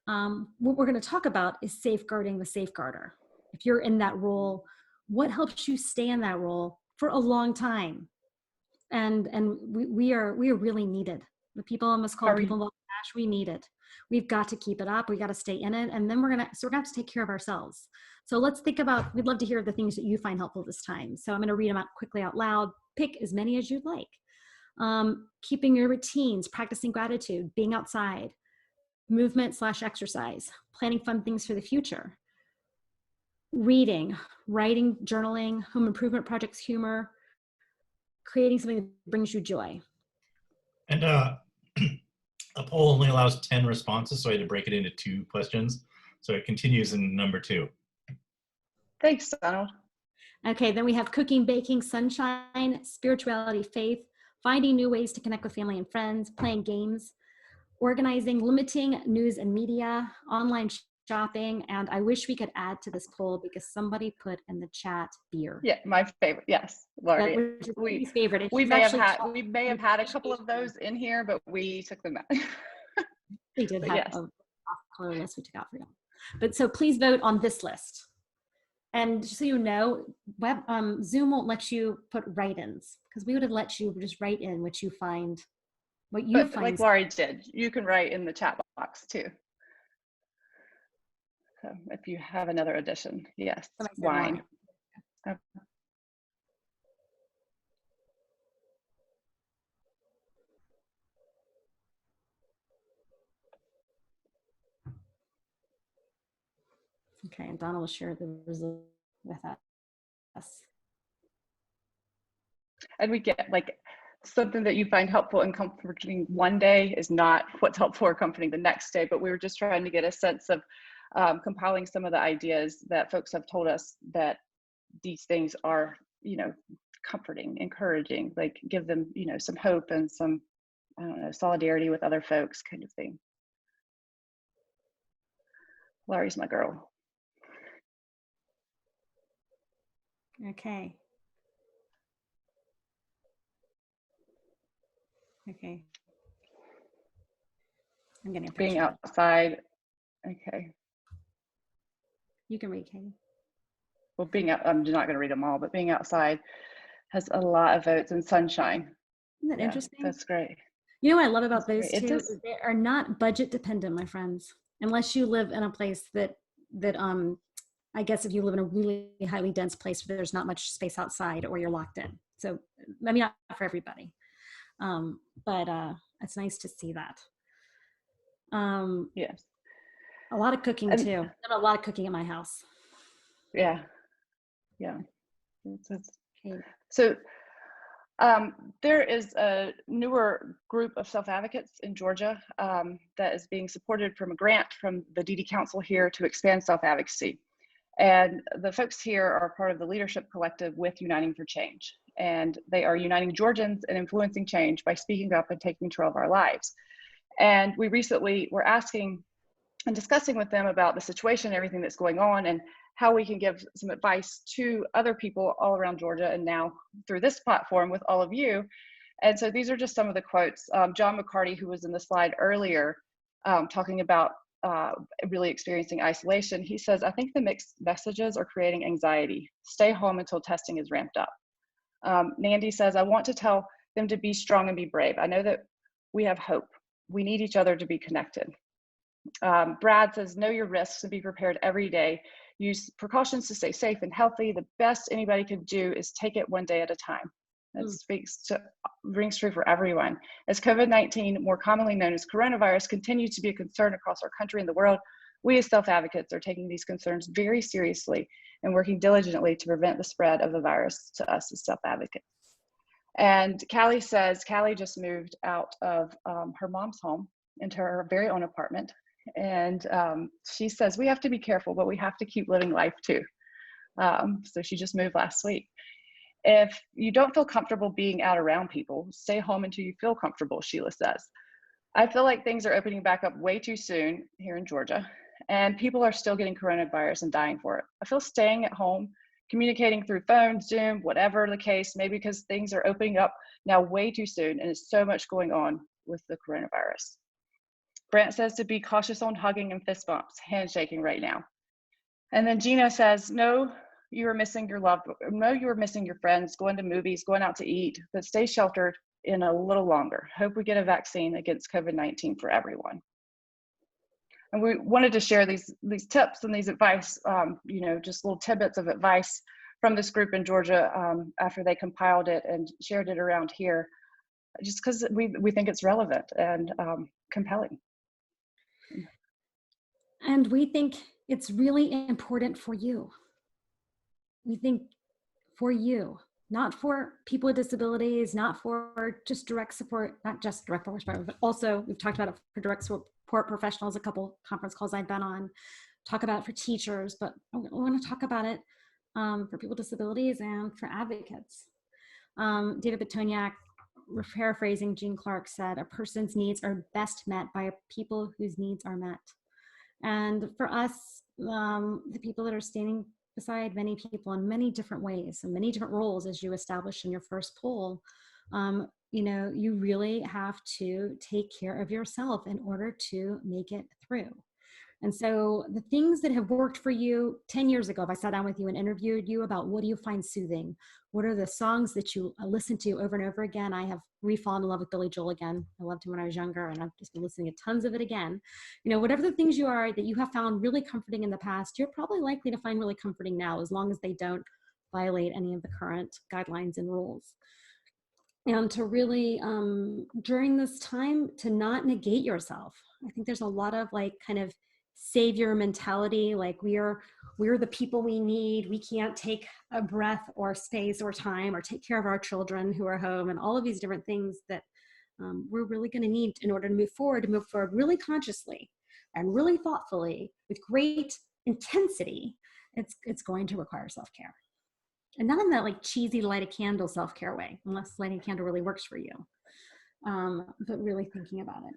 what we're going to talk about is safeguarding the safeguarder. If you're in that role, what helps you stay in that role for a long time? And we are really needed. The people on this call, people involved in TASH, we need it. We've got to keep it up. We got to stay in it. And then we're going to have to take care of ourselves. So let's think about, we'd love to hear the things that you find helpful this time. So I'm going to read them out quickly out loud. Pick as many as you'd like. Keeping your routines, practicing gratitude, being outside, movement/exercise, planning fun things for the future, reading, writing, journaling, home improvement projects, humor, creating something that brings you joy. And a poll only allows 10 responses, so I had to break it into 2 questions. So it continues in number 2. Thanks, Donald. Okay, then we have cooking, baking, sunshine, spirituality, faith, finding new ways to connect with family and friends, playing games, organizing, limiting news and media, online shopping, and I wish we could add to this poll because somebody put in the chat beer. Yeah, my favorite. Yes, Laurie. We may have had a couple of those in here, but we took them out. They did have a off-color list we took out for you. But so please vote on this list. And just so you know, Zoom won't let you put write-ins because we would have let you just write in what you find. Like Laurie did, you can write in the chat box too. So if you have another addition, yes, wine. Okay. Okay, and Donna will share the result with us. And we get like something that you find helpful and comforting one day is not what's helpful or comforting the next day, but we were just trying to get a sense of compiling some of the ideas that folks have told us that these things are, you know, comforting, encouraging, like give them, you know, some hope and some, I don't know, solidarity with other folks kind of thing. Laurie's my girl. Okay. Okay. I'm getting a being outside. Okay. You can read, Katie. Well, being out, I'm not going to read them all, but being outside has a lot of votes, and sunshine. Isn't that interesting? That's great. You know what I love about those two? They are not budget dependent, my friends, unless you live in a place that I guess if you live in a really highly dense place where there's not much space outside or you're locked in. So I mean, not for everybody. But it's nice to see that. Yes. A lot of cooking too. I've done a lot of cooking at my house. Yeah. Yeah. Okay. So there is a newer group of self-advocates in Georgia that is being supported from a grant from the DD Council here to expand self-advocacy. And the folks here are part of the leadership collective with Uniting for Change. And they are uniting Georgians and influencing change by speaking up and taking control of our lives. And we recently were asking and discussing with them about the situation, everything that's going on, and how we can give some advice to other people all around Georgia, and now through this platform with all of you, And so these are just some of the quotes. John McCarty, who was in the slide earlier, talking about really experiencing isolation, he says, "I think the mixed messages are creating anxiety. Stay home until testing is ramped up." Nandy says, "I want to tell them to be strong and be brave. I know that we have hope. We need each other to be connected." Brad says, "Know your risks and be prepared every day. Use precautions to stay safe and healthy. The best anybody can do is take it one day at a time." That rings true for everyone. As COVID-19, more commonly known as coronavirus, continues to be a concern across our country and the world, we as self-advocates are taking these concerns very seriously and working diligently to prevent the spread of the virus to us as self-advocates. And Callie says, Callie just moved out of her mom's home into her very own apartment. And she says, "We have to be careful, but we have to keep living life too." So she just moved last week. "If you don't feel comfortable being out around people, stay home until you feel comfortable," Sheila says. "I feel like things are opening back up way too soon here in Georgia, and people are still getting coronavirus and dying for it. I feel staying at home, communicating through phone, Zoom, whatever the case, maybe because things are opening up now way too soon and there's so much going on with the coronavirus." Brent says to be cautious on hugging and fist bumps, handshaking right now. And then Gina says, "No, you are missing your friends, going to movies, going out to eat, but stay sheltered in a little longer. Hope we get a vaccine against COVID-19 for everyone." And we wanted to share these tips and these advice, just little tidbits of advice from this group in Georgia after they compiled it and shared it around here, just because we think it's relevant and compelling. And we think it's really important for you. We think for you, not for people with disabilities, not for just direct support, not just direct support, but also we've talked about it for direct support professionals, a couple conference calls I've been on, talk about it for teachers, but I want to talk about it for people with disabilities and for advocates. David Petoniak, paraphrasing Jean Clark, said, "A person's needs are best met by people whose needs are met." And for us, the people that are standing beside many people in many different ways and many different roles, as you established in your first poll, you really have to take care of yourself in order to make it through. And so the things that have worked for you 10 years ago, if I sat down with you and interviewed you about what do you find soothing, what are the songs that you listen to over and over again? I have re-fallen in love with Billy Joel again. I loved him when I was younger, and I've just been listening to tons of it again. Whatever the things you are that you have found really comforting in the past, you're probably likely to find really comforting now, as long as they don't violate any of the current guidelines and rules. And to really, during this time, to not negate yourself. I think there's a lot of kind of savior mentality, like we're the people we need, we can't take a breath or space or time or take care of our children who are home, and all of these different things that we're really going to need in order to move forward really consciously and really thoughtfully with great intensity. It's going to require self-care, and not in that cheesy light a candle self-care way, unless lighting a candle really works for you, but really thinking about it.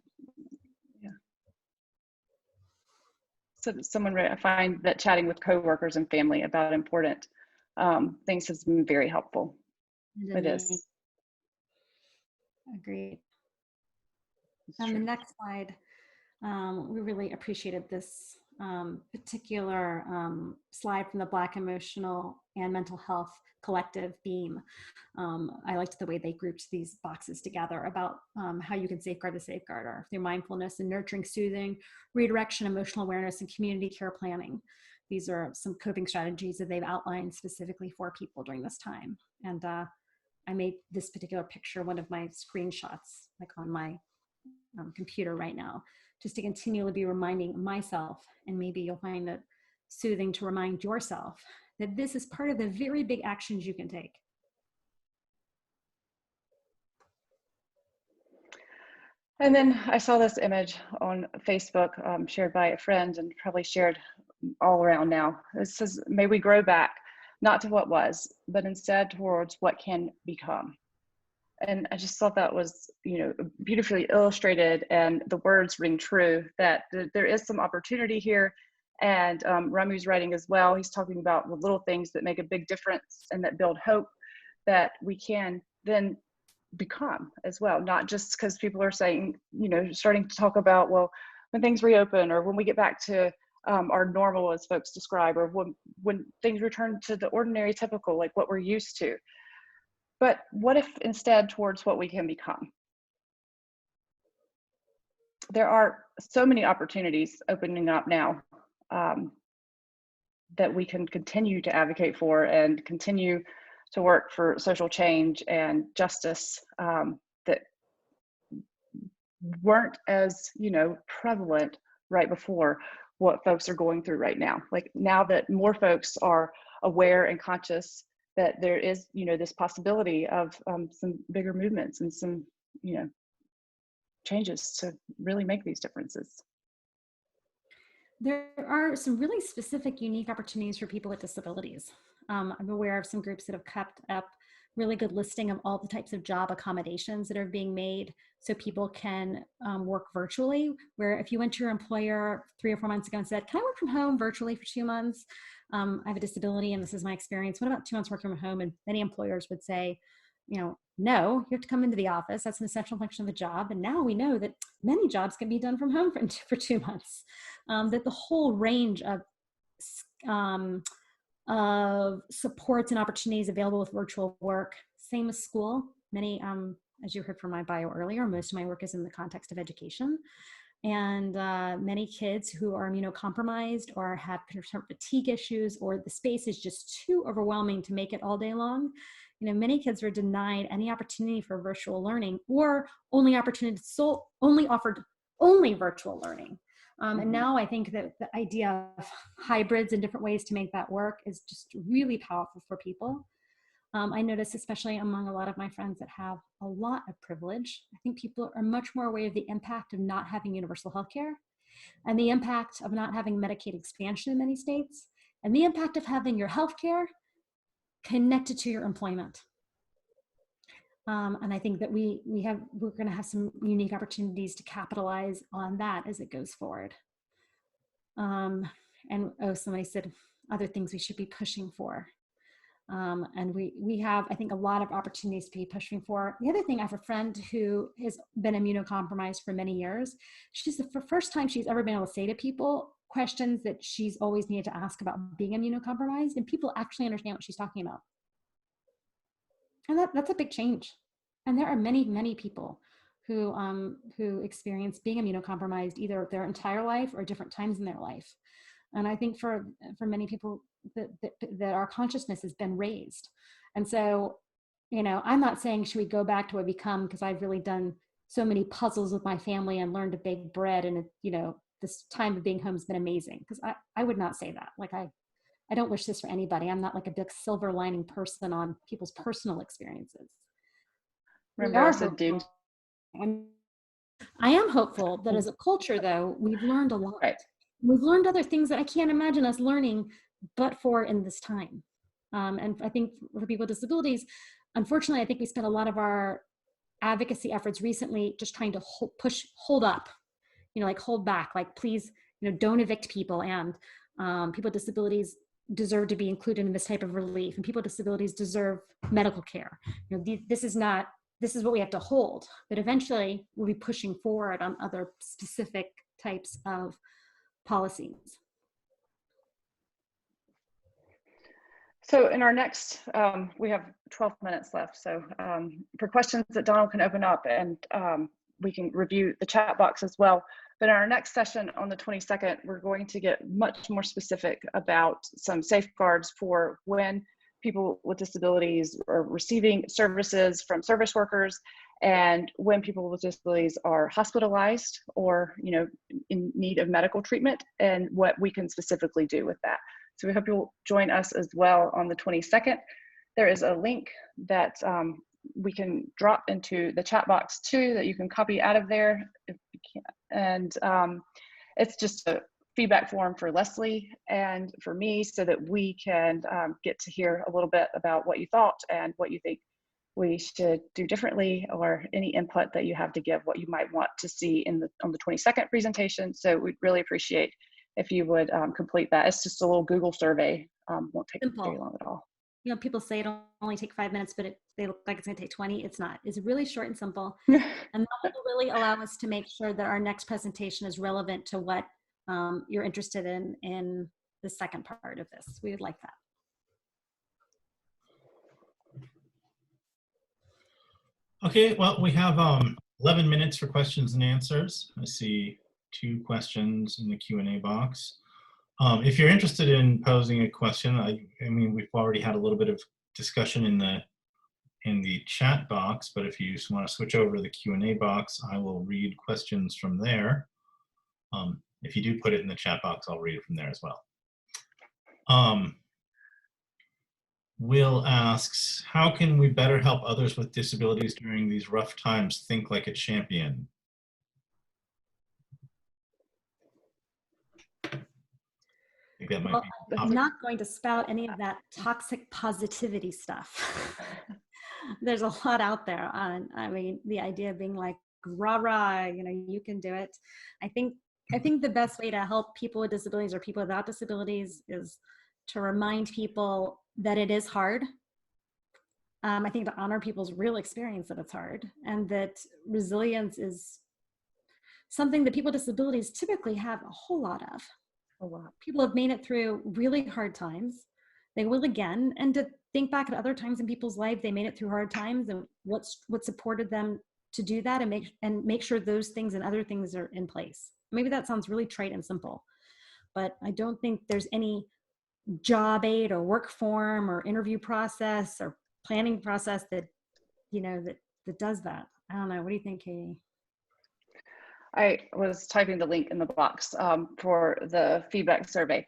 So someone, I find that chatting with coworkers and family about important things has been very helpful. It is. Agreed. On the next slide, we really appreciated this particular slide from the Black Emotional and Mental Health Collective Beam. I liked the way they grouped these boxes together about how you can safeguard the safeguarder through mindfulness and nurturing, soothing, redirection, emotional awareness, and community care planning. These are some coping strategies that they've outlined specifically for people during this time. And I made this particular picture one of my screenshots, on my computer right now, just to continually be reminding myself, and maybe you'll find it soothing to remind yourself that this is part of the very big actions you can take. And then I saw this image on Facebook shared by a friend and probably shared all around now. It says, "May we grow back, not to what was, but instead towards what can become." And I just thought that was, beautifully illustrated, and the words ring true, that there is some opportunity here. And Ramu's writing as well. He's talking about the little things that make a big difference and that build hope, that we can then become as well, not just because people are saying, you know, starting to talk about, well, when things reopen or when we get back to our normal, as folks describe, or when things return to the ordinary, typical, like what we're used to. But what if instead towards what we can become? There are so many opportunities opening up now that we can continue to advocate for and continue to work for social change and justice that weren't as, you know, prevalent right before what folks are going through right now. Like now that more folks are aware and conscious that there is, you know, this possibility of some bigger movements and some, you know, changes to really make these differences. There are some really specific, unique opportunities for people with disabilities. I'm aware of some groups that have kept up really good listing of all the types of job accommodations that are being made so people can work virtually, where if you went to your employer 3 or 4 months ago and said, can I work from home virtually for 2 months? I have a disability and this is my experience. What about 2 months working from home? And many employers would say, you know, no, you have to come into the office. That's an essential function of the job. And now we know that many jobs can be done from home for 2 months. That the whole range of supports and opportunities available with virtual work. Same as school. Many, as you heard from my bio earlier, most of my work is in the context of education. And many kids who are immunocompromised or have fatigue issues, or the space is just too overwhelming to make it all day long. You know, many kids are denied any opportunity for virtual learning, or only offered virtual learning. And now I think that the idea of hybrids and different ways to make that work is just really powerful for people. I notice, especially among a lot of my friends that have a lot of privilege, I think people are much more aware of the impact of not having universal health care, and the impact of not having Medicaid expansion in many states, and the impact of having your health care connected to your employment. And I think that we're going to have some unique opportunities to capitalize on that as it goes forward. And somebody said other things we should be pushing for. And we have, I think, a lot of opportunities to be pushing for. The other thing, I have a friend who has been immunocompromised for many years. She's the first time she's ever been able to say to people questions that she's always needed to ask about being immunocompromised, and people actually understand what she's talking about. And that's a big change. And there are many, many people who experience being immunocompromised either their entire life or different times in their life. And I think for many people that our consciousness has been raised. And so, you know, I'm not saying should we go back to what we become, because I've really done so many puzzles with my family and learned to bake bread, and you know, this time of being home has been amazing. Because I would not say that. Like I don't wish this for anybody. I'm not like a big silver lining person on people's personal experiences. Remember, I said doom. I am hopeful that as a culture, though, we've learned a lot. Right. We've learned other things that I can't imagine us learning but for in this time. And I think for people with disabilities, unfortunately, I think we spent a lot of our advocacy efforts recently just trying to hold up, you know, like hold back, like please, you know, don't evict people, and people with disabilities deserve to be included in this type of relief, and people with disabilities deserve medical care. You know, this is what we have to hold, but eventually we'll be pushing forward on other specific types of policies. So in our next, we have 12 minutes left. So for questions that Donald can open up, and we can review the chat box as well. But in our next session on the 22nd, we're going to get much more specific about some safeguards for when people with disabilities are receiving services from service workers, and when people with disabilities are hospitalized or, you know, in need of medical treatment, and what we can specifically do with that. So we hope you'll join us as well on the 22nd. There is a link that we can drop into the chat box too, that you can copy out of there if you can. And it's just a feedback form for Leslie and for me, so that we can get to hear a little bit about what you thought and what you think we should do differently, or any input that you have to give, what you might want to see on the 22nd presentation. So we'd really appreciate if you would complete that. It's just a little Google survey. Won't take very long at all. you know, people say it'll only take 5 minutes, but they look like it's gonna take 20. It's not. It's really short and simple. And that will really allow us to make sure that our next presentation is relevant to what you're interested in the second part of this. We would like that. Okay, well, we have 11 minutes for questions and answers. I see 2 questions in the Q&A box. If you're interested in posing a question, I mean, we've already had a little bit of discussion in the chat box, but if you just want to switch over to the Q&A box, I will read questions from there. If you do put it in the chat box, I'll read it from there as well. Will asks, how can we better help others with disabilities during these rough times? Think like a champion. I think that might be I'm not going to spout any of that toxic positivity stuff. There's a lot out there on, I mean, the idea of being like, rah, rah, you know, you can do it. I think the best way to help people with disabilities or people without disabilities is to remind people that it is hard. I think to honor people's real experience that it's hard, and that resilience is something that people with disabilities typically have a whole lot of. A lot. People have made it through really hard times. They will again, and to think back at other times in people's life, they made it through hard times, and what supported them to do that, and make sure those things and other things are in place. Maybe that sounds really trite and simple, but I don't think there's any job aid or work form or interview process or planning process that, you know, that does that. I don't know. What do you think, Katie? I was typing the link in the box for the feedback survey.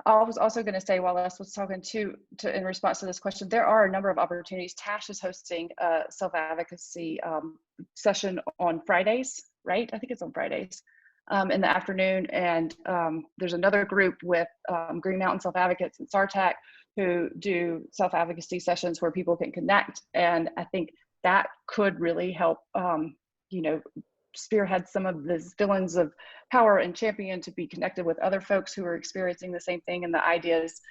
I was also going to say, while Les was talking to in response to this question, there are a number of opportunities. Tash is hosting a self-advocacy session on Fridays, right? I think it's on Fridays in the afternoon. And there's another group with Green Mountain Self-Advocates and SARTAC who do self-advocacy sessions where people can connect. And I think that could really help, you know, spearhead some of the villains of power and champion to be connected with other folks who are experiencing the same thing and the ideas.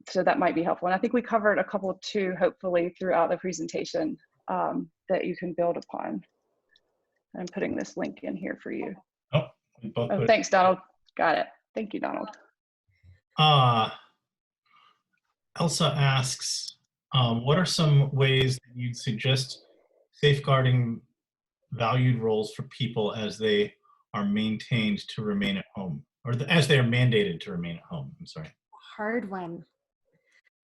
So that might be helpful. And I think we covered a couple too, hopefully throughout the presentation that you can build upon. I'm putting this link in here for you. Oh, thanks, Donald. Got it. Thank you, Donald. Elsa asks, what are some ways that you'd suggest safeguarding valued roles for people as they are maintained to remain at home, or as they are mandated to remain at home? I'm sorry. Hard one.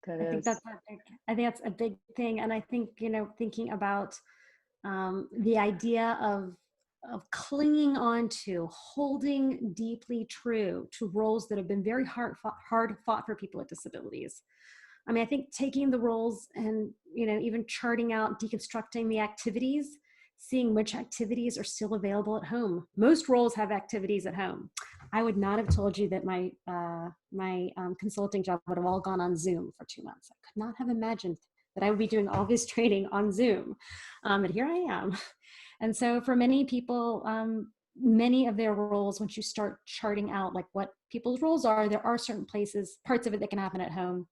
I think that's a big thing. And I think, you know, thinking about the idea of clinging on to, holding deeply true to roles that have been very hard fought for people with disabilities. I mean, I think taking the roles and, you know, even charting out, deconstructing the activities, seeing which activities are still available at home. Most roles have activities at home. I would not have told you that my consulting job would have all gone on Zoom for 2 months. I could not have imagined that I would be doing all this training on Zoom, but here I am. And so for many people, many of their roles, once you start charting out like what people's roles are, there are certain parts of it that can happen at home.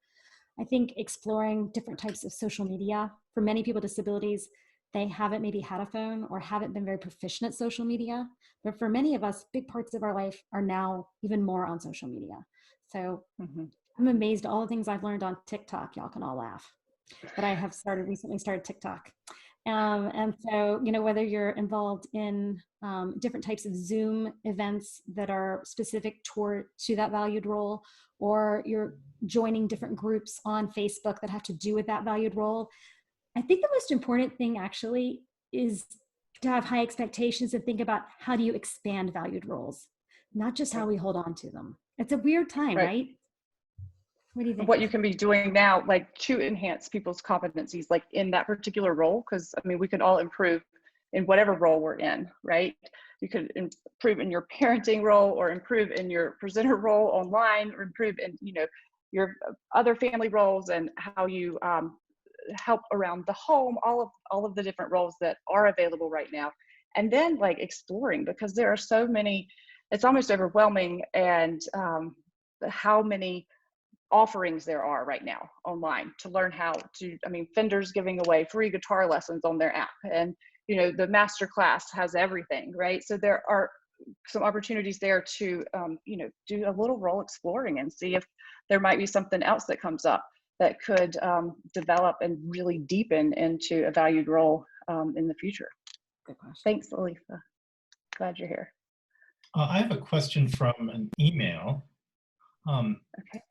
I think exploring different types of social media. For many people with disabilities, they haven't maybe had a phone or haven't been very proficient at social media. But for many of us, big parts of our life are now even more on social media. So I'm amazed at all the things I've learned on TikTok. Y'all can all laugh. But I have recently started TikTok. And so, you know, whether you're involved in different types of Zoom events that are specific to that valued role, or you're joining different groups on Facebook that have to do with that valued role, I think the most important thing actually is to have high expectations and think about how do you expand valued roles, not just how we hold on to them. It's a weird time, right? What do you think? What you can be doing now, like to enhance people's competencies, like in that particular role, because I mean, we can all improve in whatever role we're in, right? You could improve in your parenting role, or improve in your presenter role online, or improve in, you know, your other family roles, and how you help around the home, all of the different roles that are available right now. And then like exploring, because there are so many, it's almost overwhelming, and how many offerings there are right now online to learn how to, I mean, Fender's giving away free guitar lessons on their app, and, you know, the master class has everything, right? So there are some opportunities there to, you know, do a little role exploring and see if there might be something else that comes up that could develop and really deepen into a valued role in the future. Good question. Thanks, Alisa. Glad you're here. I have a question from an email. Okay.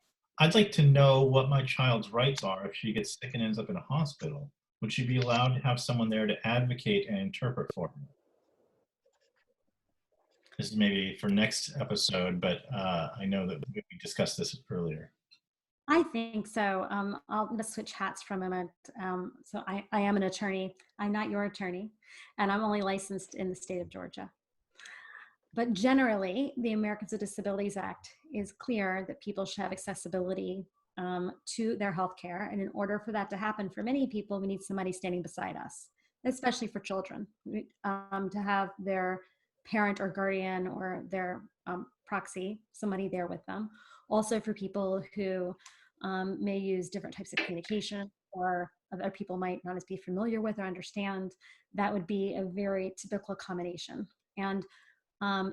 I'd like to know what my child's rights are if she gets sick and ends up in a hospital. Would she be allowed to have someone there to advocate and interpret for her? This is maybe for next episode, but I know that we discussed this earlier. I think so. I'm going to switch hats for a moment. So I am an attorney. I'm not your attorney, and I'm only licensed in the state of Georgia. But generally, the Americans with Disabilities Act is clear that people should have accessibility to their health care. And in order for that to happen for many people, we need somebody standing beside us, especially for children, to have their parent or guardian or their proxy, somebody there with them. Also for people who may use different types of communication or other people might not as be familiar with or understand, that would be a very typical accommodation. And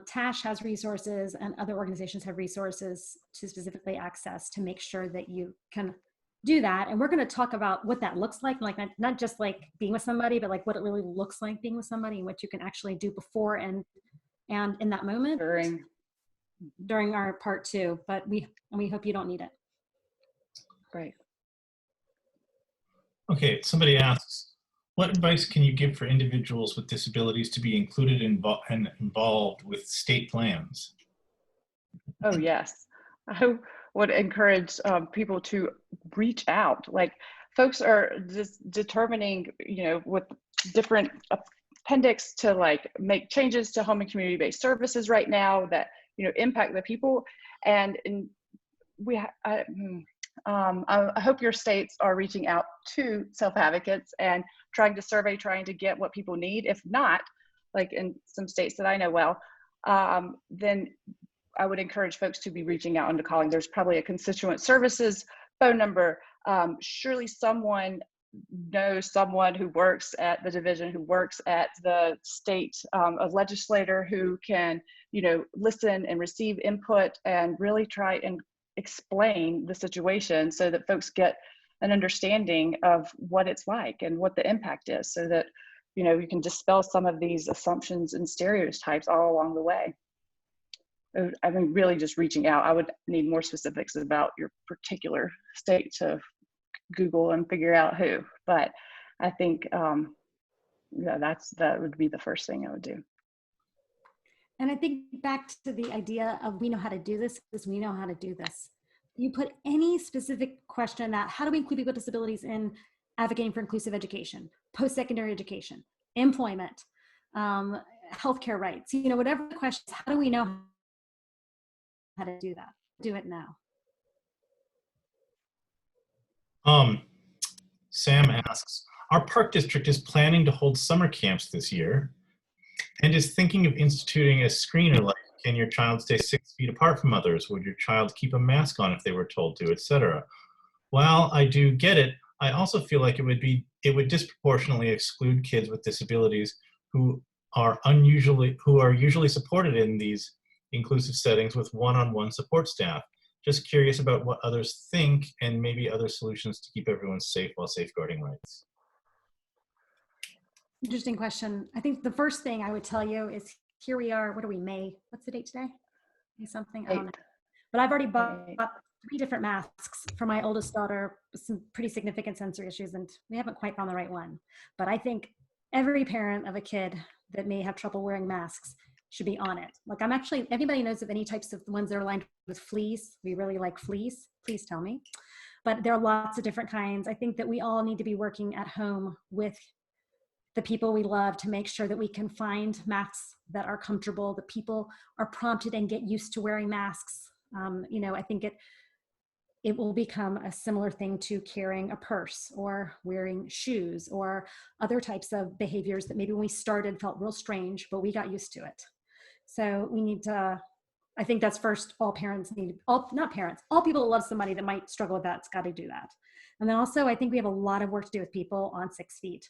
TASH has resources and other organizations have resources to specifically access to make sure that you can do that. And we're going to talk about what that looks like not just like being with somebody, but like what it really looks like being with somebody and what you can actually do before and in that moment during our part 2. But we hope you don't need it. Right. Okay, somebody asks, what advice can you give for individuals with disabilities to be included and involved with state plans? Oh, yes. I would encourage people to reach out. Like, folks are just determining, you know, with different appendix to like make changes to home and community-based services right now that, you know, impact the people. And I hope your states are reaching out to self-advocates and trying to survey, trying to get what people need. If not, like in some states that I know well, then I would encourage folks to be reaching out and to calling. There's probably a constituent services phone number. Surely someone knows someone who works at the division, who works at the state, a legislator who can, you know, listen and receive input and really try and explain the situation so that folks get an understanding of what it's like and what the impact is, so that, you know, you can dispel some of these assumptions and stereotypes all along the way. I mean, really just reaching out. I would need more specifics about your particular state to Google and figure out who, but I think yeah, that would be the first thing I would do. And I think back to the idea of we know how to do this because we know how to do this. You put any specific question that how do we include people with disabilities in advocating for inclusive education, post-secondary education, employment, healthcare rights, you know, whatever the question is, how do we know how to do that? Do it now. Sam asks, our park district is planning to hold summer camps this year and is thinking of instituting a screener like, can your child stay 6 feet apart from others? Would your child keep a mask on if they were told to, etc.? While I do get it, I also feel like it would disproportionately exclude kids with disabilities who are usually supported in these inclusive settings with one-on-one support staff. Just curious about what others think and maybe other solutions to keep everyone safe while safeguarding rights. Interesting question. I think the first thing I would tell you is here we are, what are we, May? What's the date today? May something, I don't know. But I've already bought 3 different masks for my oldest daughter with some pretty significant sensory issues, and we haven't quite found the right one. But I think every parent of a kid that may have trouble wearing masks should be on it. Like anybody knows of any types of ones that are lined with fleece? We really like fleece, please tell me. But there are lots of different kinds. I think that we all need to be working at home with the people we love to make sure that we can find masks that are comfortable, that people are prompted and get used to wearing masks. You know, I think it will become a similar thing to carrying a purse or wearing shoes or other types of behaviors that maybe when we started felt real strange, but we got used to it. So we need to, I think that's first. All parents need, not parents, all people that love somebody that might struggle with that's got to do that. And then also, I think we have a lot of work to do with people on 6 feet.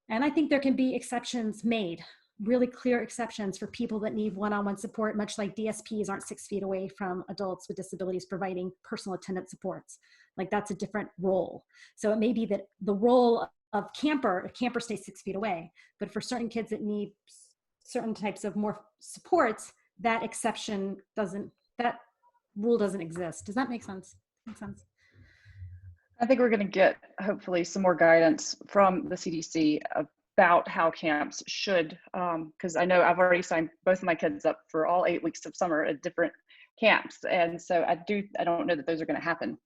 And I think there can be exceptions made, really clear exceptions for people that need one-on-one support, much like DSPs aren't 6 feet away from adults with disabilities providing personal attendant supports. Like that's a different role. So it may be that the role of a camper stays 6 feet away, but for certain kids that need certain types of more supports, that exception that rule doesn't exist. Does that make sense? Make sense? I think we're going to get hopefully some more guidance from the CDC about how camps should, because I know I've already signed both of my kids up for all 8 weeks of summer at different camps, and so I don't know that those are going to happen.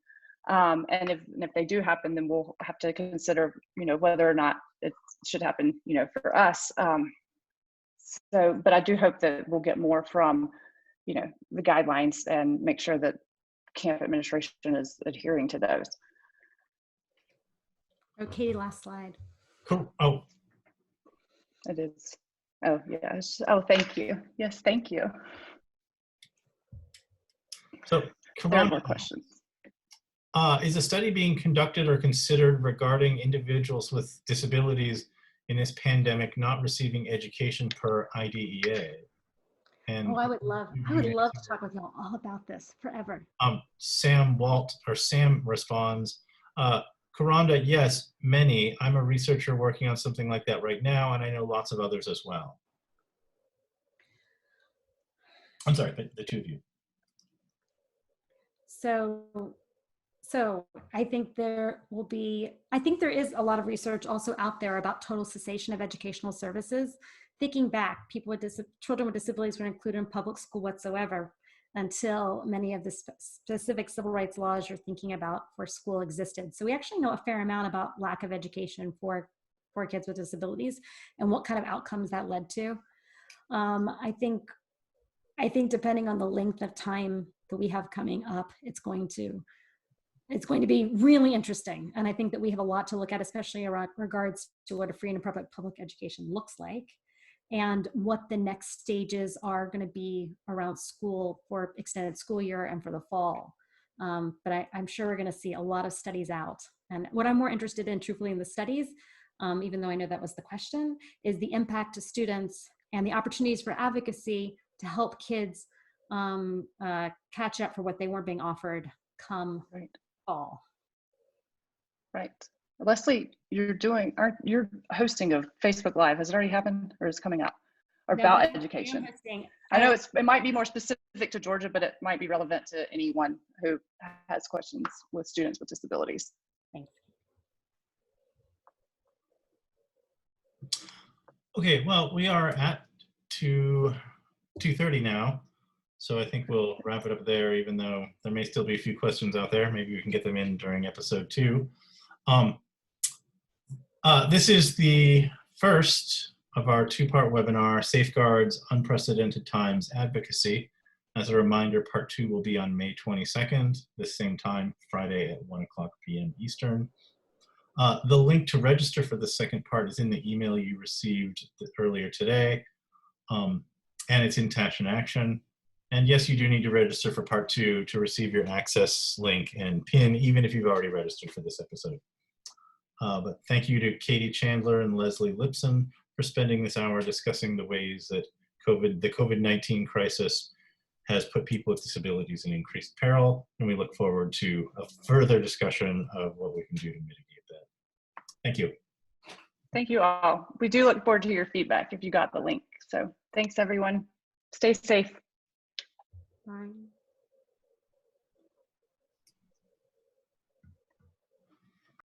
And if they do happen, then we'll have to consider, whether or not it should happen, for us. But I do hope that we'll get more from, the guidelines and make sure that camp administration is adhering to those. Okay, last slide. Cool. Oh, It is. Oh, yes. Oh, thank you. Yes, thank you. so There are Karan, more questions. is a study being conducted or considered regarding individuals with disabilities in this pandemic not receiving education per IDEA? And I would love to talk with y'all all about this forever. Sam responds, Karanda, yes, many. I'm a researcher working on something like that right now, and I know lots of others as well. I'm sorry, the two of you. So I think there is a lot of research also out there about total cessation of educational services. Thinking back, children with disabilities were included in public school whatsoever until many of the specific civil rights laws you're thinking about for school existed. So we actually know a fair amount about lack of education for kids with disabilities and what kind of outcomes that led to. I think depending on the length of time that we have coming up, it's going to be really interesting. And I think that we have a lot to look at, especially around regards to what a free and appropriate public education looks like and what the next stages are going to be around school for extended school year and for the fall. But I'm sure we're going to see a lot of studies out. And what I'm more interested in, truthfully, in the studies, even though I know that was the question, is the impact to students and the opportunities for advocacy to help kids catch up for what they weren't being offered come fall. Right. Leslie, you're hosting a Facebook Live. Has it already happened or is it coming up? Or about education? I know it might be more specific to Georgia, but it might be relevant to anyone who has questions with students with disabilities. Thanks. Okay, well, we are at 2:30 now. So I think we'll wrap it up there, even though there may still be a few questions out there. Maybe we can get them in during episode 2. This is the first of our 2-part webinar, Safeguards Unprecedented Times Advocacy. As a reminder, part 2 will be on May 22nd, the same time, Friday at 1:00 p.m. Eastern. The link to register for the second part is in the email you received earlier today, and it's in Tash in Action. And yes, you do need to register for part 2 to receive your access link and PIN, even if you've already registered for this episode. But thank you to Katie Chandler and Leslie Lipson for spending this hour discussing the ways that the COVID-19 crisis has put people with disabilities in increased peril. And we look forward to a further discussion of what we can do to mitigate that. Thank you. Thank you all. We do look forward to your feedback if you got the link. So thanks everyone. Stay safe. Bye.